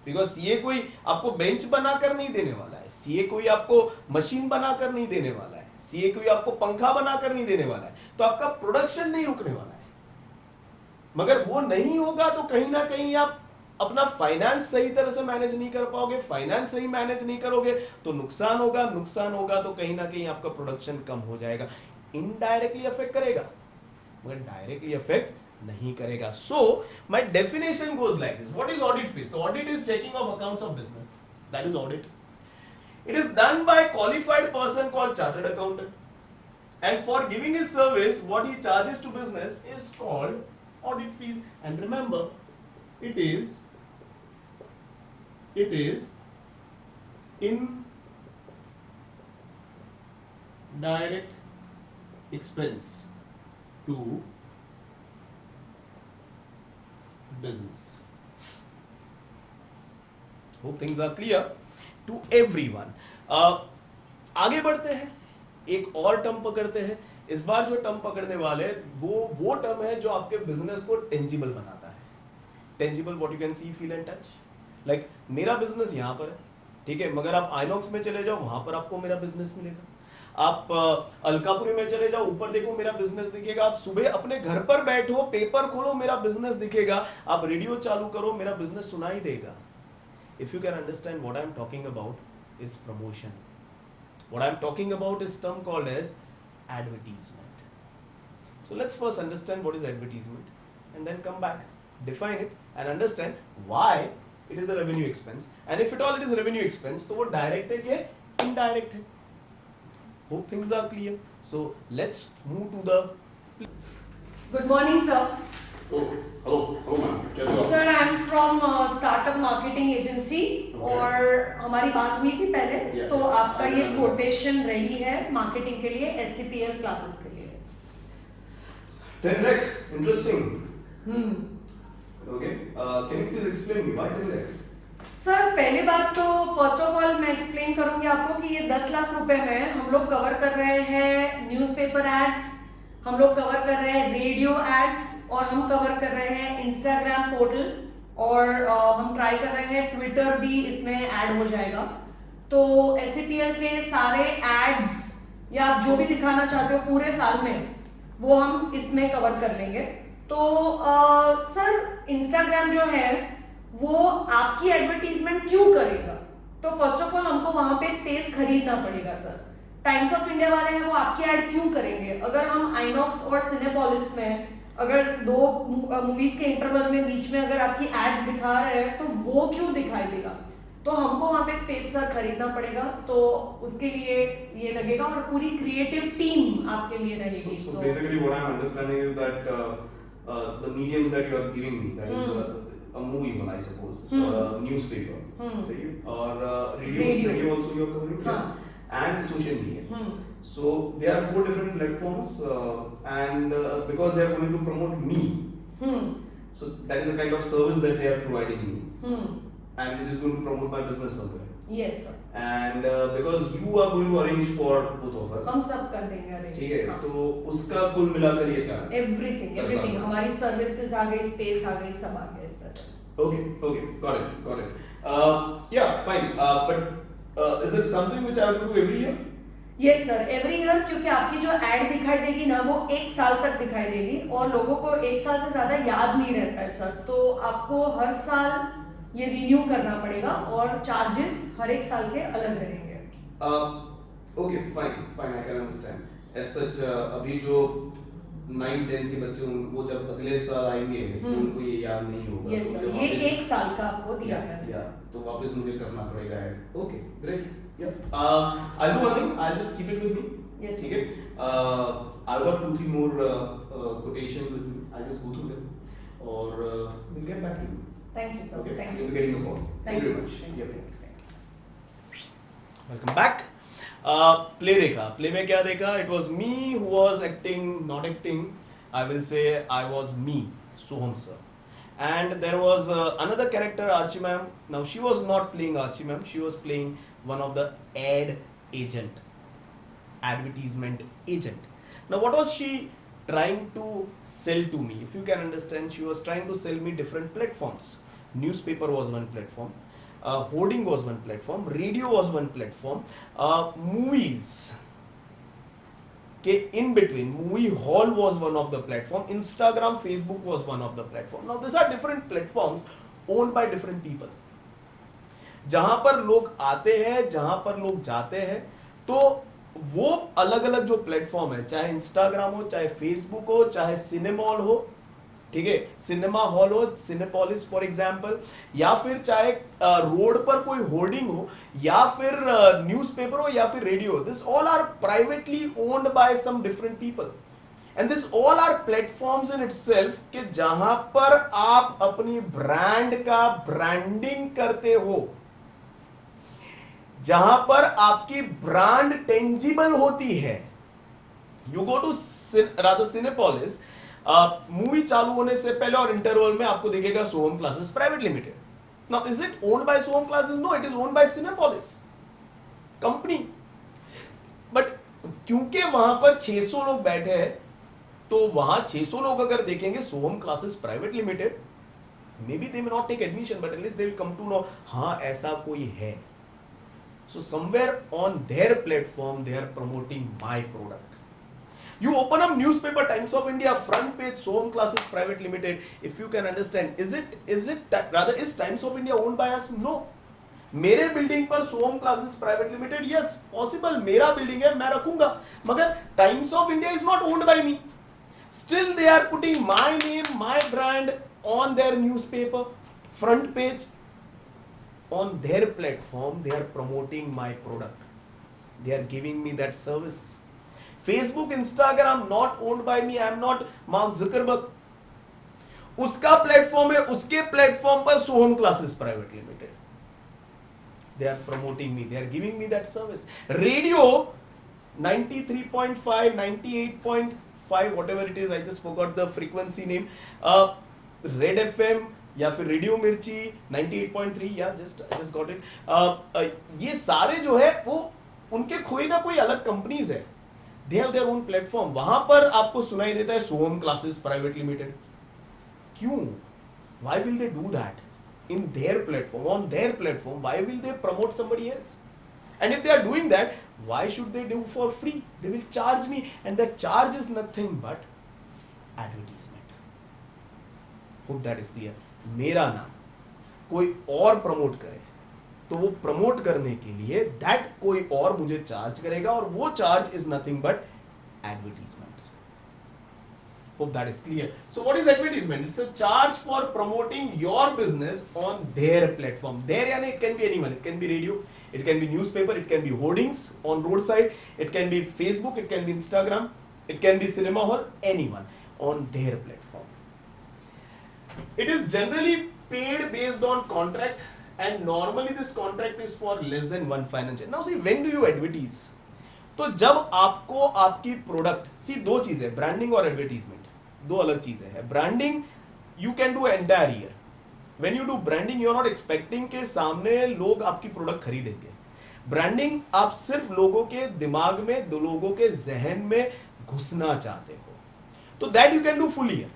बिकॉज सीए कोई आपको बेंच बनाकर नहीं देने वाला है, सीए कोई आपको मशीन बनाकर नहीं देने वाला है, सीए कोई आपको पंखा बनाकर नहीं देने वाला है, तो आपका प्रोडक्शन नहीं रुकने वाला है। मगर वो नहीं होगा तो कहीं ना कहीं आप अपना फाइनेंस सही तरह से मैनेज नहीं कर पाओगे, फाइनेंस सही मैनेज नहीं करोगे तो नुकसान होगा, नुकसान होगा तो कहीं ना कहीं आपका प्रोडक्शन कम हो जाएगा। इनडायरेक्टली अफेक्ट करेगा मगर डायरेक्टली अफेक्ट नहीं करेगा। So my definition goes like this. What is audit fees? तो audit is checking of accounts of business, that is audit. It is done by qualified person called chartered accountant, and for giving his service what he charges to business is called audit fees. And remember, it is indirect expense to business. Hope things are clear to everyone. आगे बढ़ते हैं, एक और टर्म पकड़ते हैं। इस बार जो टर्म पकड़ने वाले वो टर्म है जो आपके बिजनेस को टेंजिबल बनाता है। Tangible, what you can C, feel and touch. Like मेरा बिजनेस यहाँ पर है, ठीक है, मगर आप आइनॉक्स में चले जाओ, वहां पर आपको मेरा बिजनेस मिलेगा। आप अलकापुरी में चले जाओ, ऊपर देखो मेरा बिजनेस दिखेगा। आप सुबह अपने घर पर बैठो, पेपर खोलो, मेरा बिजनेस दिखेगा। आप रेडियो चालू करो, मेरा बिजनेस सुनाई देगा। If you can understand what I am talking about is promotion. What I am talking about is term called as advertisement. So let's first understand what is advertisement and then come back, define it and understand why it is a revenue expense, and if at all it is a revenue expense तो वो direct है कि indirect है. Hope things are clear. So let's move to the. Good morning, sir. Oh, hello ma'am. कैसे हो आप? Sir, I'm from startup marketing agency. Okay. और हमारी बात हुई थी पहले, Yeah. तो आपका ये Yeah. कोटेशन रेडी है मार्केटिंग के लिए, SCPL क्लासेस के लिए। 10 lakh, interesting. Hmm Okay, can you please explain me why 10 lakh? Sir पहली बात तो फर्स्ट ऑफ ऑल मैं एक्सप्लेन करूंगी आपको कि ये 10 लाख रुपए में हम लोग कवर कर रहे हैं न्यूज़पेपर एड्स, हम लोग कवर कर रहे हैं रेडियो एड्स और हम कवर कर रहे हैं इंस्टाग्राम पोर्टल और हम ट्राई कर रहे हैं ट्विटर भी इसमें ऐड हो जाएगा। तो SCPL के सारे एड्स या आप जो भी दिखाना चाहते हो पूरे साल में वो हम इसमें कवर कर लेंगे। तो सर इंस्टाग्राम जो है वो आपकी एडवर्टीजमेंट क्यों करेगा? तो फर्स्ट ऑफ ऑल हमको वहां पे स्पेस खरीदना पड़ेगा सर। टाइम्स ऑफ इंडिया वाले हैं वो आपकी ऐड क्यों करेंगे? अगर हम आइनॉक्स और सिनेपोलिस में अगर दो मूवीज के इंटरवल में बीच में अगर आपकी एड्स दिखा रहे हैं तो वो क्यों दिखाई देगा? तो हमको वहां पे स्पेस सर खरीदना पड़ेगा, तो उसके लिए ये लगेगा और पूरी क्रिएटिव टीम आपके लिए रहेगी। So basically what I'm understanding is that the mediums that you are giving me, that is a movie one, I suppose, newspaper, say, or radio also you are covering, yes, and social media. So there are 4 different platforms, and because they are going to promote me, so that is a kind of service that they are providing me, and which is going to promote my business somewhere. Yes sir, And because you are going to arrange for both of us, हम सब कर देंगे अरेंज। ठीक है, तो उसका कुल मिलाकर ये चार्ज। एवरीथिंग हमारी सर्विसेज आ गई, स्पेस आ गई, सब आ गया इसका sir. Okay, got it. Yeah, fine. But is it something which I have to do every year? Yes sir, every year, क्योंकि आपकी जो एड दिखाई देगी ना वो 1 साल तक दिखाई देगी और लोगों को 1 साल से ज्यादा याद नहीं रहता है सर। तो आपको हर साल ये रिन्यू करना पड़ेगा और चार्जेस हर एक साल के अलग रहेंगे। Okay, fine, I can understand. As such, अभी जो 9-10 के बच्चे वो जब अगले साल आएंगे तो उनको ये याद नहीं होगा। यस सर, ये 1 साल का आपको दिया है। तो वापस मुझे करना पड़ेगा add. Okay, great. Yeah. I'll do one thing. I'll just keep it with me. Yes. ठीक है। I've got 2-3 more quotations with me. I'll just go through them और we'll get back to you. Thank you sir. Okay. Thank You'll you. be getting a call. Thank you very so much. much. Yep. Welcome back. Play देखा, प्ले में क्या देखा? It was me who was acting, not acting, I will say I was me, Soham sir, and there was another character, Archi ma'am. Now she was not playing Archi ma'am, she was playing one of the ad agent, advertisement agent. Now what was she trying to sell to me? If you can understand, she was trying to sell me different platforms. Newspaper was one platform, hoarding was one platform, radio was one platform, movies के in between, movie hall was one of the platform, Instagram, Facebook was one of the platform. Now these are different platforms owned by different people. जहां पर लोग आते हैं, जहां पर लोग जाते हैं, तो वो अलग अलग जो प्लेटफॉर्म है, चाहे इंस्टाग्राम हो, चाहे फेसबुक हो, चाहे सिनेमॉल हो, ठीक है, सिनेमा हॉल हो, सिनेपोलिस फॉर एग्जांपल, या फिर चाहे रोड पर कोई होर्डिंग हो, या फिर न्यूज़पेपर हो, या फिर radio, this all are privately owned by some different people, and this all are platforms in itself कि जहां पर आप अपनी ब्रांड का ब्रांडिंग करते हो, जहां पर आपकी ब्रांड टेंजिबल होती है. You go to rather Cinepolis, movie चालू होने से पहले और इंटरवल में आपको दिखेगा Soham classes private limited. Now is it owned by Soham classes? No, it is owned by Cinepolis company. But क्योंकि वहां पर 600 लोग बैठे हैं, तो वहां 600 लोग अगर देखेंगे Soham classes private limited, may be they may not take admission, but at least they will come to know, हाँ ऐसा कोई है. So somewhere on their platform they are promoting my product. You open up newspaper, Times of India, front page, Soham Classes Private Limited. If you can understand, is Times of India owned by us? No. मेरे बिल्डिंग पर Soham classes private limited, yes possible, मेरा बिल्डिंग है, मैं रखूंगा, मगर times of India is not owned by me. Still they are putting my name, my brand on their newspaper front page. On their platform they are promoting my product, they are giving me that service. Facebook, Instagram not owned by me, I am not Mark Zuckerberg. उसका प्लेटफॉर्म है, उसके प्लेटफॉर्म पर Soham classes private limited, they are promoting me, they are giving me that service. Radio 93.5, 98.5 105 whatever it is, I just forgot the frequency name, Red FM या फिर रेडियो मिर्ची 98.3, या जस्ट गॉट इट। ये सारे जो है वो उनके कोई ना कोई अलग कंपनीज है, they have their own platform, वहां पर आपको सुनाई देता है सोहम क्लासेस प्राइवेट लिमिटेड। क्यों? Why will they do that in their platform, on their platform? Why will they promote somebody else? And if they are doing that, why should they do for free? They will charge me, and that charge is nothing but advertisement. Hope that is clear. मेरा नाम कोई और प्रमोट करे तो वो प्रमोट करने के लिए दैट कोई और मुझे चार्ज करेगा, और वो charge is nothing but advertisement. Hope that is clear. So what is advertisement? It's a charge for promoting your business on their platform. Their yani it can be anyone. It can be radio, it can be newspaper, it can be hoardings on roadside, it can be Facebook, it can be Instagram, it can be cinema hall, anyone on their platform. It is generally paid based on contract, and normally this contract is for less than one financial. Now see, when do you advertise? तो जब आपको आपकी प्रोडक्ट, सी दो चीजें, ब्रांडिंग और एडवर्टीजमेंट दो अलग चीजें हैं। Branding you can do entire year, when you do branding you are not expecting के सामने लोग आपकी प्रोडक्ट खरीदेंगे। ब्रांडिंग आप सिर्फ लोगों के दिमाग में, दो लोगों के जहन में घुसना चाहते हो, तो that you can do full year.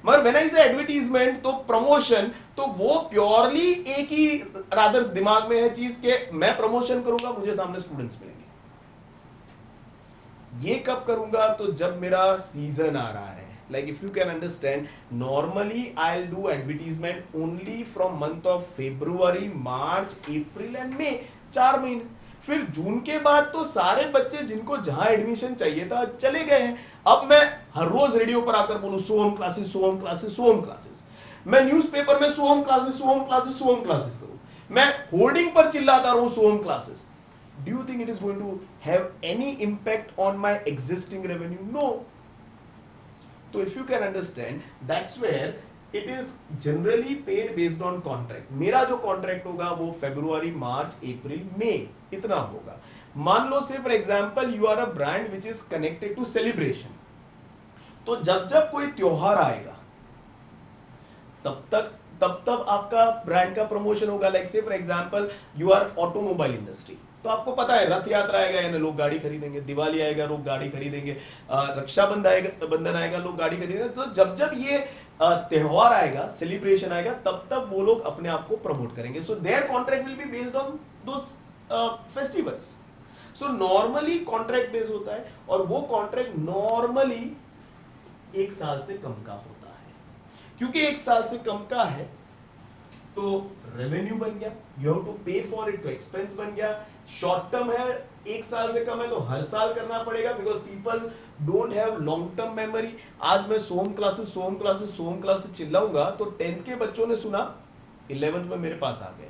मगर व्हेन आई से एडवर्टीजमेंट, तो प्रमोशन, तो वो प्योरली एक ही रादर दिमाग में है चीज के मैं प्रमोशन करूंगा, मुझे सामने स्टूडेंट्स मिलेंगे। ये कब करूंगा? तो जब मेरा सीजन आ रहा है। Like if you can understand, normally I'll do advertisement only from month of February, March, April and May, 4 महीने। फिर जून के बाद तो सारे बच्चे जिनको जहां एडमिशन चाहिए था चले गए हैं। अब मैं हर रोज रेडियो पर आकर बोलूं सोहम क्लासेस, सोहम क्लासेस, सोहम क्लासेस। मैं न्यूज़पेपर में सोहम क्लासेस, सोहम क्लासेस, सोहम क्लासेस करूं। मैं होर्डिंग पर चिल्लाता रहूं सोहम classes. Do you think it is going to have any impact on my existing revenue? No. So if you can understand, that's where it is generally paid based on contract. मेरा जो contract होगा वो February, March, April, May इतना होगा। मान लो से for example you are a brand which is connected to celebration, तो जब जब कोई त्योहार आएगा तब आपका ब्रांड का प्रमोशन होगा। Like say for example you are automobile industry, तो आपको पता है रथ यात्रा आएगा यानी लोग गाड़ी खरीदेंगे, दिवाली आएगा लोग गाड़ी खरीदेंगे, रक्षाबंधन आएगा लोग गाड़ी खरीदेंगे। तो जब जब ये त्योहार आएगा, सेलिब्रेशन आएगा, तब वो लोग अपने आप को प्रमोट करेंगे। So there contract will be based on those festivals. So normally contract based होता है, और वो कॉन्ट्रैक्ट नॉर्मली 1 साल से कम का होता है। क्योंकि 1 साल से कम का है तो रेवेन्यू बन गया, यू हैव टू पे फॉर इट, तो एक्सपेंस बन गया। शॉर्ट टर्म है, 1 साल से कम है तो हर साल करना पड़ेगा, because people don't have long term memory. आज मैं सोहम क्लासेस चिल्लाऊंगा तो 10th के बच्चों ने सुना, 11th में मेरे पास आ गए।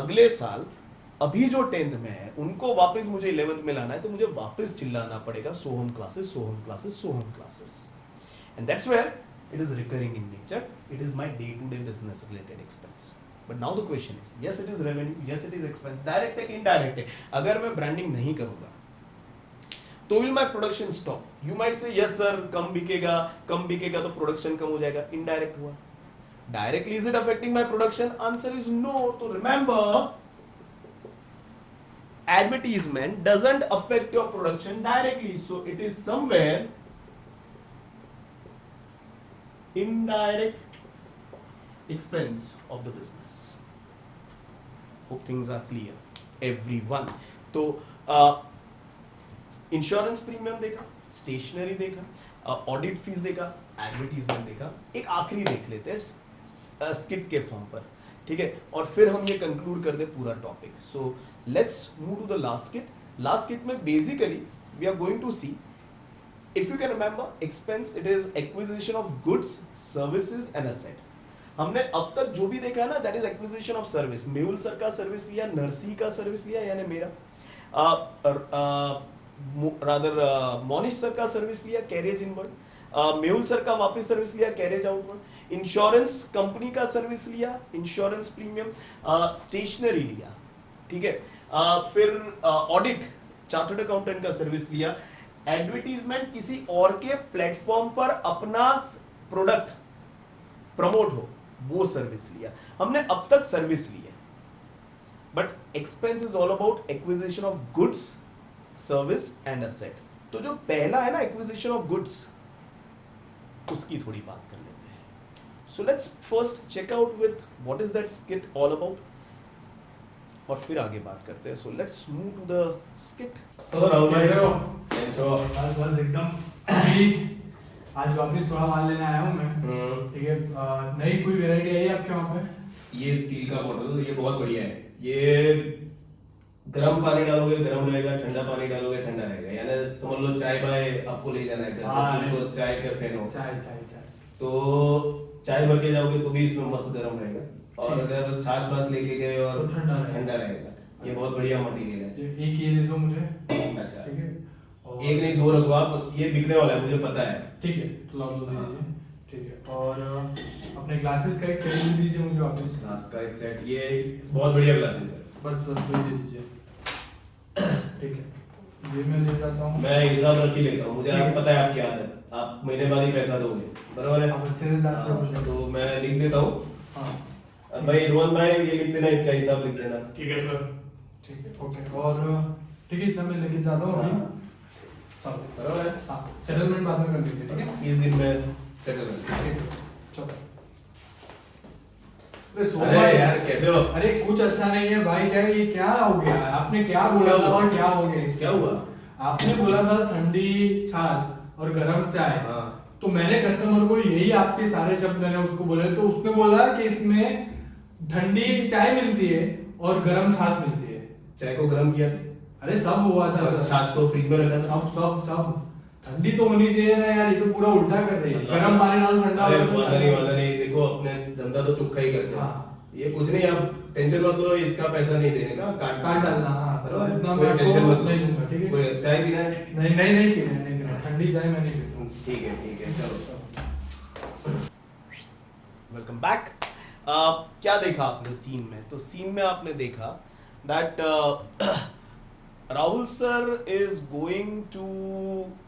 अगले साल अभी जो 10th में है उनको वापस मुझे 11th में लाना है, तो मुझे वापस चिल्लाना पड़ेगा Soham classes. And that's where it is recurring in nature. It is my day-to-day business related expense. But now the question is, yes it is revenue, yes it is expense, direct है कि indirect है। अगर मैं branding नहीं करूँगा तो will my production stop? You might say yes sir, कम बिकेगा तो production कम हो जाएगा। Indirect हुआ। Directly is it affecting my production? Answer is no. तो remember, advertisement doesn't affect your production directly, so it is somewhere indirect expense of the business. Hope things are clear everyone. तो इंश्योरेंस प्रीमियम देखा, स्टेशनरी देखा, ऑडिट फीस देखा, एडवर्टीजमेंट देखा। एक आखिरी देख लेते हैं स्किट के फॉर्म पर, ठीक है, और फिर हम ये कंक्लूड कर दे पूरा topic. So let's move to the last skit. Last skit में basically we are going to see, if you can remember, expense it is acquisition of goods, services and asset. हमने अब तक जो भी देखा है ना, that is acquisition of service. Mehul sir का सर्विस लिया, नरसी का सर्विस लिया यानी मेरा, मोनिश सर का सर्विस लिया, कैरेज इनवर्ड, मेहुल सर का वापस सर्विस लिया, कैरेज आउटवर्ड, इंश्योरेंस कंपनी का सर्विस लिया, इंश्योरेंस प्रीमियम, स्टेशनरी लिया, ठीक है, फिर ऑडिट चार्टर्ड अकाउंटेंट का सर्विस लिया, एडवर्टीजमेंट किसी और के प्लेटफॉर्म पर अपना प्रोडक्ट प्रमोट हो, वो सर्विस लिया। हमने अब तक सर्विस ली है, but expense is all about acquisition of goods, service and asset. तो जो पहला है ना एक्विजिशन ऑफ गुड्स, उसकी थोड़ी बात कर लेते हैं। So let's first check out with what is that skit all about, और फिर आगे बात करते हैं। So let's move to the skit. तो राहुल भाई बस एकदम अभी आज वापस थोड़ा माल लेने आया हूँ मैं, ठीक है। नई कोई वैरायटी आई है आपके वहाँ पे? ये स्टील का बॉटल, ये बहुत बढ़िया है। ये गर्म पानी डालोगे गर्म रहेगा, ठंडा पानी डालोगे ठंडा रहेगा। यानी समझ लो चाय बाय आपको ले जाना है घर से, तुम तो चाय के फैन हो, चाय चाय चाय तो चाय भर के जाओगे तो भी इसमें मस्त गर्म रहेगा, और अगर छाछ पास लेके गए और तो ठंडा ठंडा रहेगा। ये बहुत बढ़िया मटेरियल है। एक ये दे दो मुझे, अच्छा, ठीक है। और एक नहीं 2 रखो आप, ये बिकने वाला है मुझे पता है। ठीक है, तो लाओ दो दे दीजिए, ठीक है। और अपने ग्लासेस का एक सेट दे दीजिए मुझे वापस। ग्लास का एक सेट, ये बहुत बढ़िया ग्लासेस है। बस बस वही दे दीजिए, ठीक है। ये मैं ले जाता हूँ। मैं हिसाब रख ही लेता हूँ, मुझे आप पता है आपकी आदत, आप महीने बाद ही पैसा दोगे, बराबर है? आप अच्छे से जानते हो मुझे। तो मैं लिख देता हूँ। हाँ अब भाई रोहन भाई ये लिख देना, इसका हिसाब लिख देना। ठीक है सर। ठीक है, ओके। और ठीक है, इतना मैं लेके जाता हूँ अभी। चलो, बराबर है? हाँ, सेटलमेंट बाद में कर लेंगे, ठीक है। 30 दिन में सेटल कर। ठीक है, चलो। अरे सोमा अरे यार कैसे हो? अरे कुछ अच्छा नहीं है भाई, क्या ये क्या हो गया? आपने क्या बोला था और क्या हो गया? क्या हुआ? आपने बोला था ठंडी छाछ और गरम चाय, हाँ। तो मैंने कस्टमर को यही आपके सारे शब्द मैंने उसको बोले, तो उसने बोला कि इसमें ठंडी चाय मिलती है और गरम छाछ मिलती है। चाय को गर्म किया था, अरे सब हुआ था और सर, छाछ को फ्रिज में रखा था। सब सब सब। ठंडी तो होनी चाहिए ना यार, ये तो पूरा उल्टा कर रही है। मतलब- गरम पानी डालो ठंडा अरे हो जाता है। वाला नहीं, देखो अपने धंधा तो चुपका ही करते हैं। हाँ। ये कुछ नहीं, आप टेंशन मत लो, इसका पैसा नहीं देने का, काट डालना, हाँ। बराबर? इतना कोई मैं टेंशन आपको मत लो। नहीं दूंगा, ठीक है। कोई चाय पीना है? नहीं नहीं नहीं पीना, नहीं पीना, ठंडी चाय मैं नहीं पीता। ठीक है चलो। Welcome back. क्या देखा आपने सीन में? तो सीन में आपने देखा that Rahul sir is going to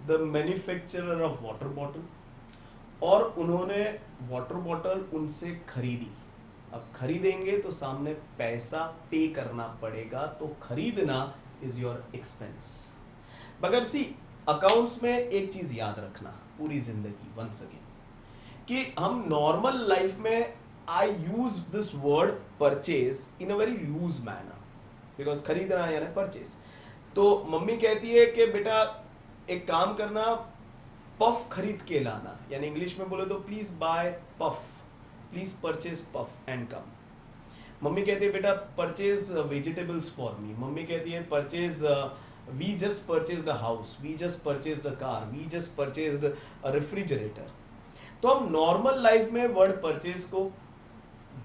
the manufacturer of water bottle, और उन्होंने वाटर बॉटल उनसे खरीदी। अब खरीदेंगे तो सामने पैसा पे करना पड़ेगा, तो खरीदना इज योर एक्सपेंस। मगर सी अकाउंट्स में एक चीज याद रखना पूरी जिंदगी, वंस अगेन, कि हम नॉर्मल लाइफ में I use this word purchase in a very loose manner, because खरीदना यानी परचेज। तो मम्मी कहती है कि बेटा एक काम करना, पफ खरीद के लाना, यानी इंग्लिश में बोले तो please buy puff, please purchase puff and come. मम्मी कहती है बेटा परचेज वेजिटेबल्स फॉर मी। मम्मी कहती है purchase we just purchased a house, we just purchased a car, we just purchased a refrigerator। तो हम नॉर्मल लाइफ में वर्ड परचेज को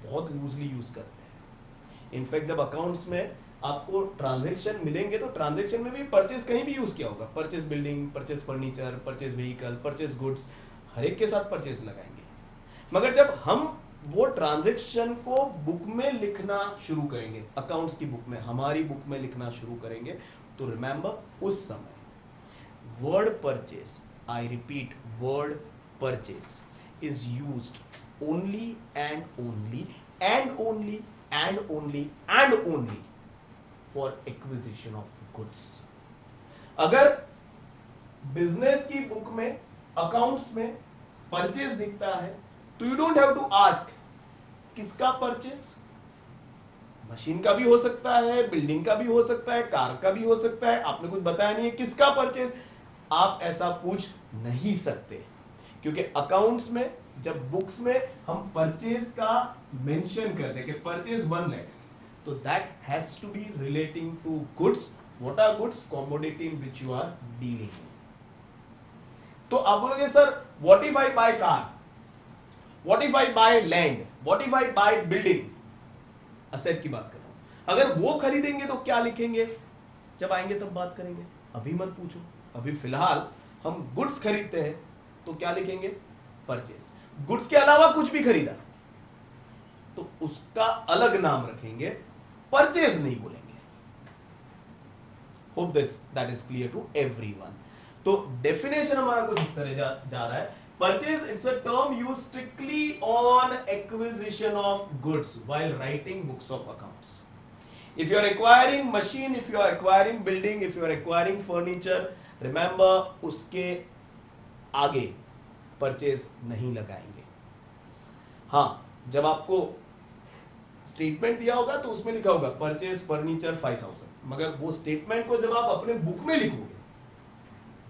बहुत लूजली यूज करते हैं। इनफैक्ट जब अकाउंट्स में आपको ट्रांजैक्शन मिलेंगे तो ट्रांजैक्शन में भी परचेज कहीं भी यूज किया होगा। Purchase building, purchase furniture, purchase vehicle, purchase goods, हर एक के साथ परचेज लगाएंगे। मगर जब हम वो ट्रांजैक्शन को बुक में लिखना शुरू करेंगे, अकाउंट्स की बुक में, हमारी बुक में लिखना शुरू करेंगे, तो रिमेंबर उस समय word purchase, I repeat, word purchase is used only and only and only and only and only for acquisition of goods. अगर बिजनेस की बुक में, अकाउंट्स में परचेज दिखता है तो you don't have to ask किसका परचेज। मशीन का भी हो सकता है, बिल्डिंग का भी हो सकता है, कार का भी हो सकता है, आपने कुछ बताया नहीं है किसका परचेज, आप ऐसा पूछ नहीं सकते। क्योंकि अकाउंट्स में जब बुक्स में हम परचेज का मेंशन करते हैं कि परचेज 1 लाख, तो that has to be relating to goods. What are goods? Commodity in which you are dealing. तो आप बोलोगे sir what if I buy car, what if I buy land, what if I buy building, asset की बात कर रहा हूं। अगर वो खरीदेंगे तो क्या लिखेंगे? जब आएंगे तब बात करेंगे, अभी मत पूछो। अभी फिलहाल हम गुड्स खरीदते हैं तो क्या लिखेंगे? परचेज। गुड्स के अलावा कुछ भी खरीदा तो उसका अलग नाम रखेंगे, परचेज नहीं बोलेंगे। Hope that is clear to everyone. तो डेफिनेशन हमारा कुछ इस तरह जा रहा है. Purchase, it's a term used strictly on acquisition of goods while writing books of accounts. If you are acquiring machine, if you are acquiring building, if you are acquiring furniture, remember उसके आगे परचेज नहीं लगाएंगे. हाँ, जब आपको स्टेटमेंट दिया होगा तो उसमें लिखा होगा परचेज फर्नीचर 5000, मगर वो स्टेटमेंट को जब आप अपने बुक में लिखोगे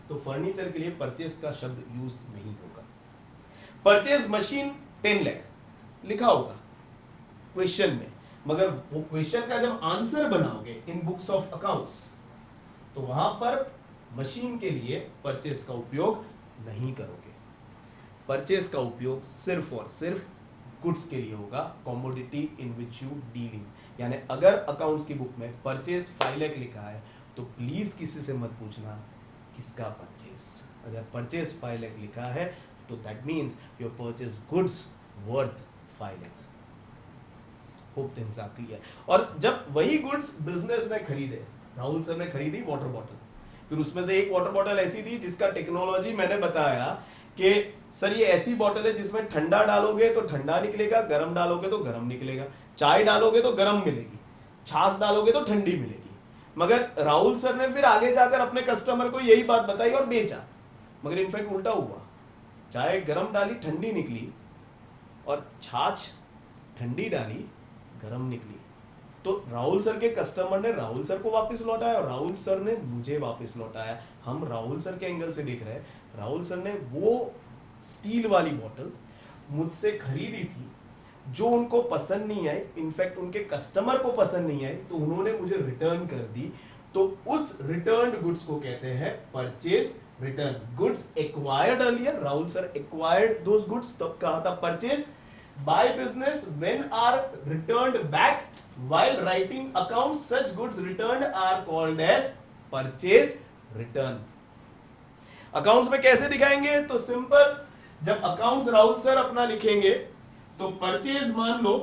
तो फर्नीचर के लिए परचेज का शब्द यूज नहीं होगा. परचेज मशीन 10 लाख लिखा होगा क्वेश्चन में, मगर वो क्वेश्चन का जब आंसर बनाओगे इन बुक्स ऑफ अकाउंट्स तो वहां पर मशीन के लिए परचेज का उपयोग नहीं करोगे. परचेज का उपयोग सिर्फ और सिर्फ गुड्स के लिए होगा, commodity in which you deal in. यानी अगर अकाउंट्स की बुक में परचेज 5 लाख लिखा है तो प्लीज किसी से मत पूछना किसका परचेज. अगर परचेज 5 लाख लिखा है तो that means your purchase goods worth 5 lakh. Hope things are clear. और जब वही गुड्स बिजनेस ने खरीदे, राहुल सर ने खरीदी वाटर बॉटल, फिर उसमें से एक वाटर बॉटल ऐसी थी जिसका टेक्नोलॉजी मैंने बताया कि सर ये ऐसी बॉटल है जिसमें ठंडा डालोगे तो ठंडा निकलेगा, गर्म डालोगे तो गर्म निकलेगा, चाय डालोगे तो गर्म मिलेगी, छाछ डालोगे तो ठंडी मिलेगी. मगर राहुल सर ने फिर आगे जाकर अपने कस्टमर को यही बात बताई और बेचा. मगर इनफैक्ट उल्टा हुआ, चाय गर्म डाली ठंडी निकली और छाछ ठंडी डाली गर्म निकली. तो राहुल सर के कस्टमर ने राहुल सर को वापस लौटाया और राहुल सर ने मुझे वापस लौटाया. हम राहुल सर के एंगल से देख रहे हैं, राहुल सर ने वो स्टील वाली बोतल मुझसे खरीदी थी जो उनको पसंद नहीं आई, इनफैक्ट उनके कस्टमर को पसंद नहीं आई, तो उन्होंने मुझे रिटर्न कर दी. तो उस रिटर्न्ड गुड्स को कहते हैं purchase return. Goods acquired earlier, Rahul sir acquired those goods, तब कहा था purchase. By business when are returned back while writing accounts, such goods returned are called as purchase return. Accounts में कैसे दिखाएंगे? तो सिंपल, जब अकाउंट्स राहुल सर अपना लिखेंगे तो परचेज मान लो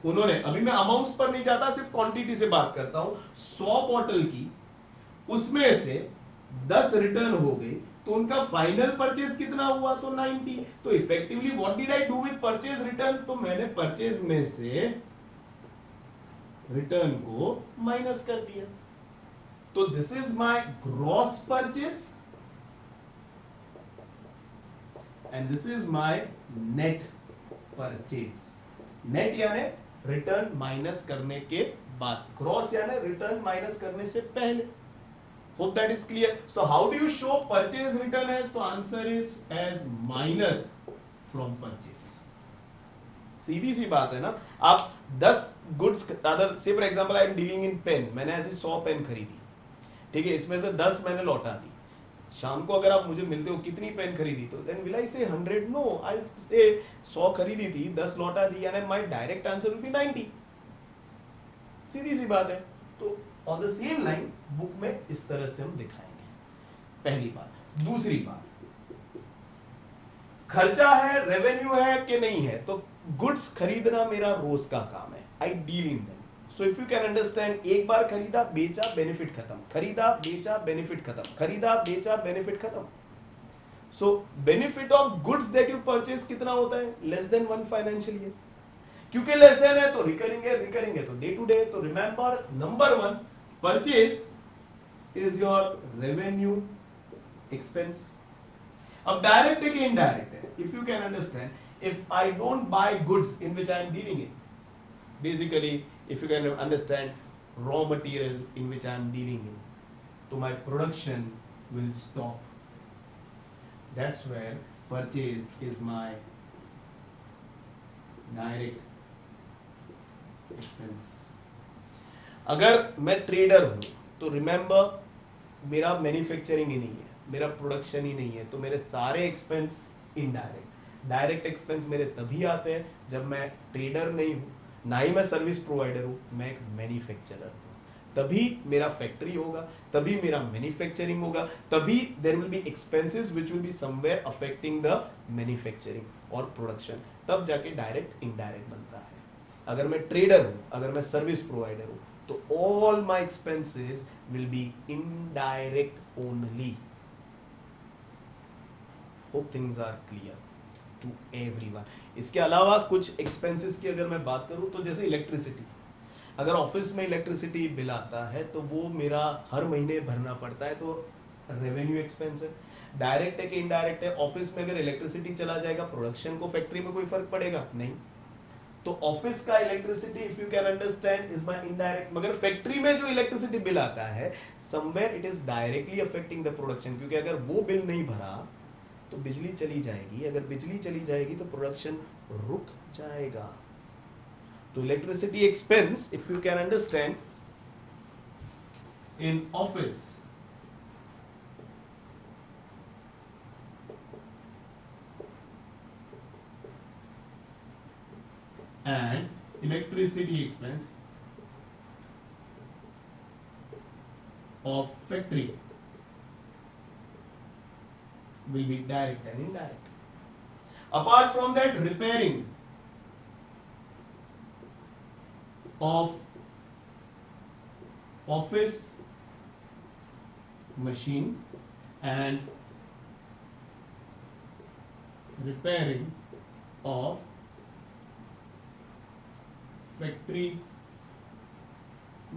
उन्होंने, अभी मैं अमाउंट्स पर नहीं जाता, सिर्फ क्वांटिटी से बात करता हूं, 100 बॉटल की, उसमें से 10 रिटर्न हो गई तो उनका फाइनल परचेज कितना हुआ? तो 90. तो effectively what did I do with purchase return? तो मैंने परचेज में से रिटर्न को माइनस कर दिया. तो this is my gross purchase and this is my net purchase. Net यानी रिटर्न माइनस करने के बाद, ग्रॉस यानी रिटर्न माइनस करने से पहले. Hope that is clear. So how do you show purchase return as? So answer is as minus from purchase. सीधी सी बात है ना. आप 10 goods, rather say for example I am dealing in pen, मैंने ऐसी 100 पेन खरीदी, ठीक है, इसमें से 10 मैंने लौटा दी. शाम को अगर आप मुझे मिलते हो कितनी पेन खरीदी, तो then will I say 100? No, I'll say 100 खरीदी थी, 10 लौटा दी, यानी my direct answer will be 90. सीधी सी बात है. तो on the same line book में इस तरह से हम दिखाएंगे. पहली बात. दूसरी बात, खर्चा है, रेवेन्यू है कि नहीं है, तो गुड्स खरीदना मेरा रोज का काम है. I deal in them. So if you can understand, एक बार खरीदा बेचा बेनिफिट खत्म, खरीदा बेचा बेनिफिट खत्म, खरीदा बेचा बेनिफिट खत्म. सो benefit of goods that you purchase कितना होता है? Less than 1 financial year. क्योंकि लेस देन है तो रिकरिंग है, रिकरिंग है तो डे टू डे. तो remember, number 1, purchase is your revenue expense. अब direct है कि indirect है? If you can understand, if I don't buy goods in which I am dealing in, basically if you can understand raw material in which I am dealing in, so my production will stop. That's where purchase is my direct expense. अगर मैं ट्रेडर हूं तो रिमेंबर, मेरा मैन्युफैक्चरिंग ही नहीं है, मेरा प्रोडक्शन ही नहीं है, तो मेरे सारे एक्सपेंस इनडायरेक्ट. डायरेक्ट एक्सपेंस मेरे तभी आते हैं जब मैं ट्रेडर नहीं हूं, ना ही मैं सर्विस प्रोवाइडर हूं, मैं एक मैन्युफैक्चरर हूं. तभी मेरा फैक्ट्री होगा, तभी मेरा मैन्युफैक्चरिंग होगा, तभी there will be expenses which will be somewhere affecting the manufacturing और प्रोडक्शन. तब जाके डायरेक्ट इनडायरेक्ट बनता है. अगर मैं ट्रेडर हूं, अगर मैं सर्विस प्रोवाइडर हूं, तो all my expenses will be indirect only. Hope things are clear to everyone. इसके अलावा कुछ एक्सपेंसेस की अगर मैं बात करूं तो जैसे इलेक्ट्रिसिटी, अगर ऑफिस में इलेक्ट्रिसिटी बिल आता है तो वो मेरा हर महीने भरना पड़ता है, तो रेवेन्यू एक्सपेंस है। डायरेक्ट है कि इनडायरेक्ट है? ऑफिस में अगर इलेक्ट्रिसिटी चला जाएगा प्रोडक्शन को, फैक्ट्री में कोई फर्क पड़ेगा नहीं, तो ऑफिस का electricity if you can understand is my indirect. मगर फैक्ट्री में जो इलेक्ट्रिसिटी बिल आता है somewhere it is directly affecting the production, क्योंकि अगर वो बिल नहीं भरा तो बिजली चली जाएगी, अगर बिजली चली जाएगी तो प्रोडक्शन रुक जाएगा। तो electricity expense if you can understand in office and electricity expense of factory will be direct and indirect. Apart from that, repairing of office machine and repairing of factory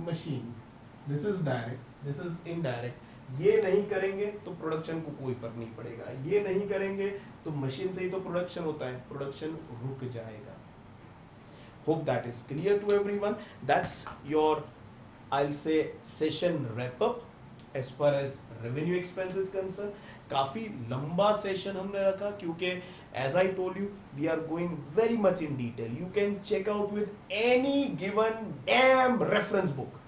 machine, this is direct, this is indirect. ये नहीं करेंगे तो प्रोडक्शन को कोई फर्क नहीं पड़ेगा, ये नहीं करेंगे तो मशीन से ही तो प्रोडक्शन होता है, प्रोडक्शन रुक जाएगा। Hope that is clear to everyone. That's your, I'll say, session wrap up as far as revenue expense is concerned. काफी लंबा सेशन हमने रखा क्योंकि as I told you we are going very much in detail. You can check out with any given damn reference book.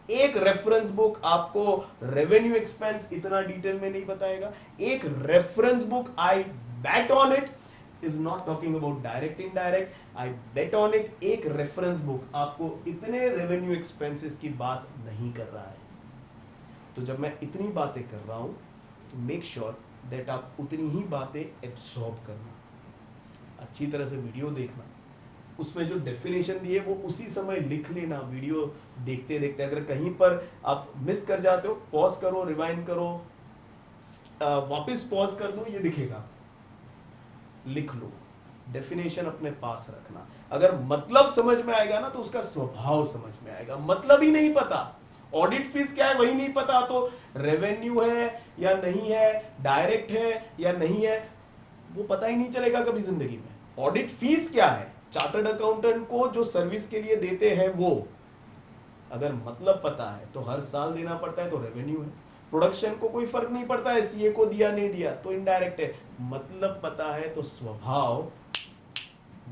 एक रेफरेंस बुक आपको रेवेन्यू एक्सपेंस इतना डिटेल में नहीं बताएगा। एक reference book I bet on it is not talking about direct indirect, I bet on it, एक रेफरेंस बुक आपको इतने रेवेन्यू एक्सपेंसेस की बात नहीं कर रहा है। तो जब मैं इतनी बातें कर रहा हूं तो मेक श्योर दैट आप उतनी ही बातें एब्सॉर्ब करना, अच्छी तरह से वीडियो देखना, उसमें जो डेफिनेशन दी है वो उसी समय लिख लेना। वीडियो देखते देखते अगर कहीं पर आप मिस कर जाते हो पॉज करो, रिवाइंड करो, वापस पॉज कर दो, ये दिखेगा, लिख लो, डेफिनेशन अपने पास रखना। अगर मतलब समझ में आएगा ना तो उसका स्वभाव समझ में आएगा। मतलब ही नहीं पता, ऑडिट फीस क्या है वही नहीं पता तो रेवेन्यू है या नहीं है, डायरेक्ट है या नहीं है, वो पता ही नहीं चलेगा कभी जिंदगी में। ऑडिट फीस क्या है, चार्टर्ड अकाउंटेंट को जो सर्विस के लिए देते हैं वो, अगर मतलब पता है तो हर साल देना पड़ता है तो रेवेन्यू है। प्रोडक्शन को कोई फर्क नहीं पड़ता है सीए को दिया नहीं दिया तो इनडायरेक्ट है। मतलब पता है तो स्वभाव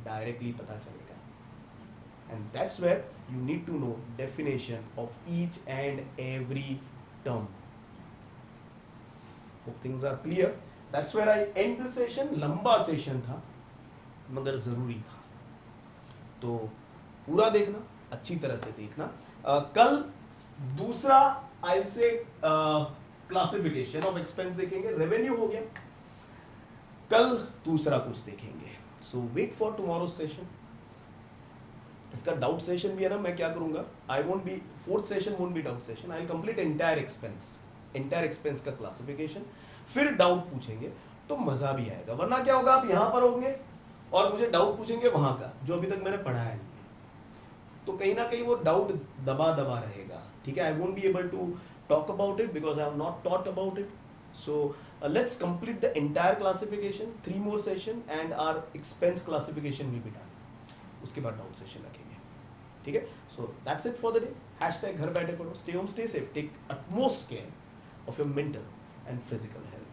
डायरेक्टली पता चलेगा। And that's where you need to know definition of each and every term. Hope things are clear. That's where I end the session. लंबा सेशन था मगर जरूरी था, तो पूरा देखना, अच्छी तरह से देखना। कल दूसरा I'll say classification of expense देखेंगे, रेवेन्यू हो गया, कल दूसरा कुछ देखेंगे। सो वेट फॉर टुमारो सेशन। इसका डाउट सेशन भी है ना, मैं क्या करूंगा, आई won't B, fourth session won't be doubt session, I will complete entire expense का क्लासिफिकेशन, फिर डाउट पूछेंगे तो मजा भी आएगा। वरना क्या होगा, आप यहां पर होंगे और मुझे डाउट पूछेंगे वहां का जो अभी तक मैंने पढ़ाया नहीं है, तो कहीं ना कहीं वो डाउट दबा दबा रहेगा। ठीक है, I won't be able to talk about it because I have not taught about it. So let's complete the entire classification, 3 more session and our expense classification will be done. उसके बाद डाउट सेशन रखेंगे। ठीक है, so that's it for the day. Hashtag घर बैठे पढ़ो, stay home, stay safe, take utmost care of your mental and physical health.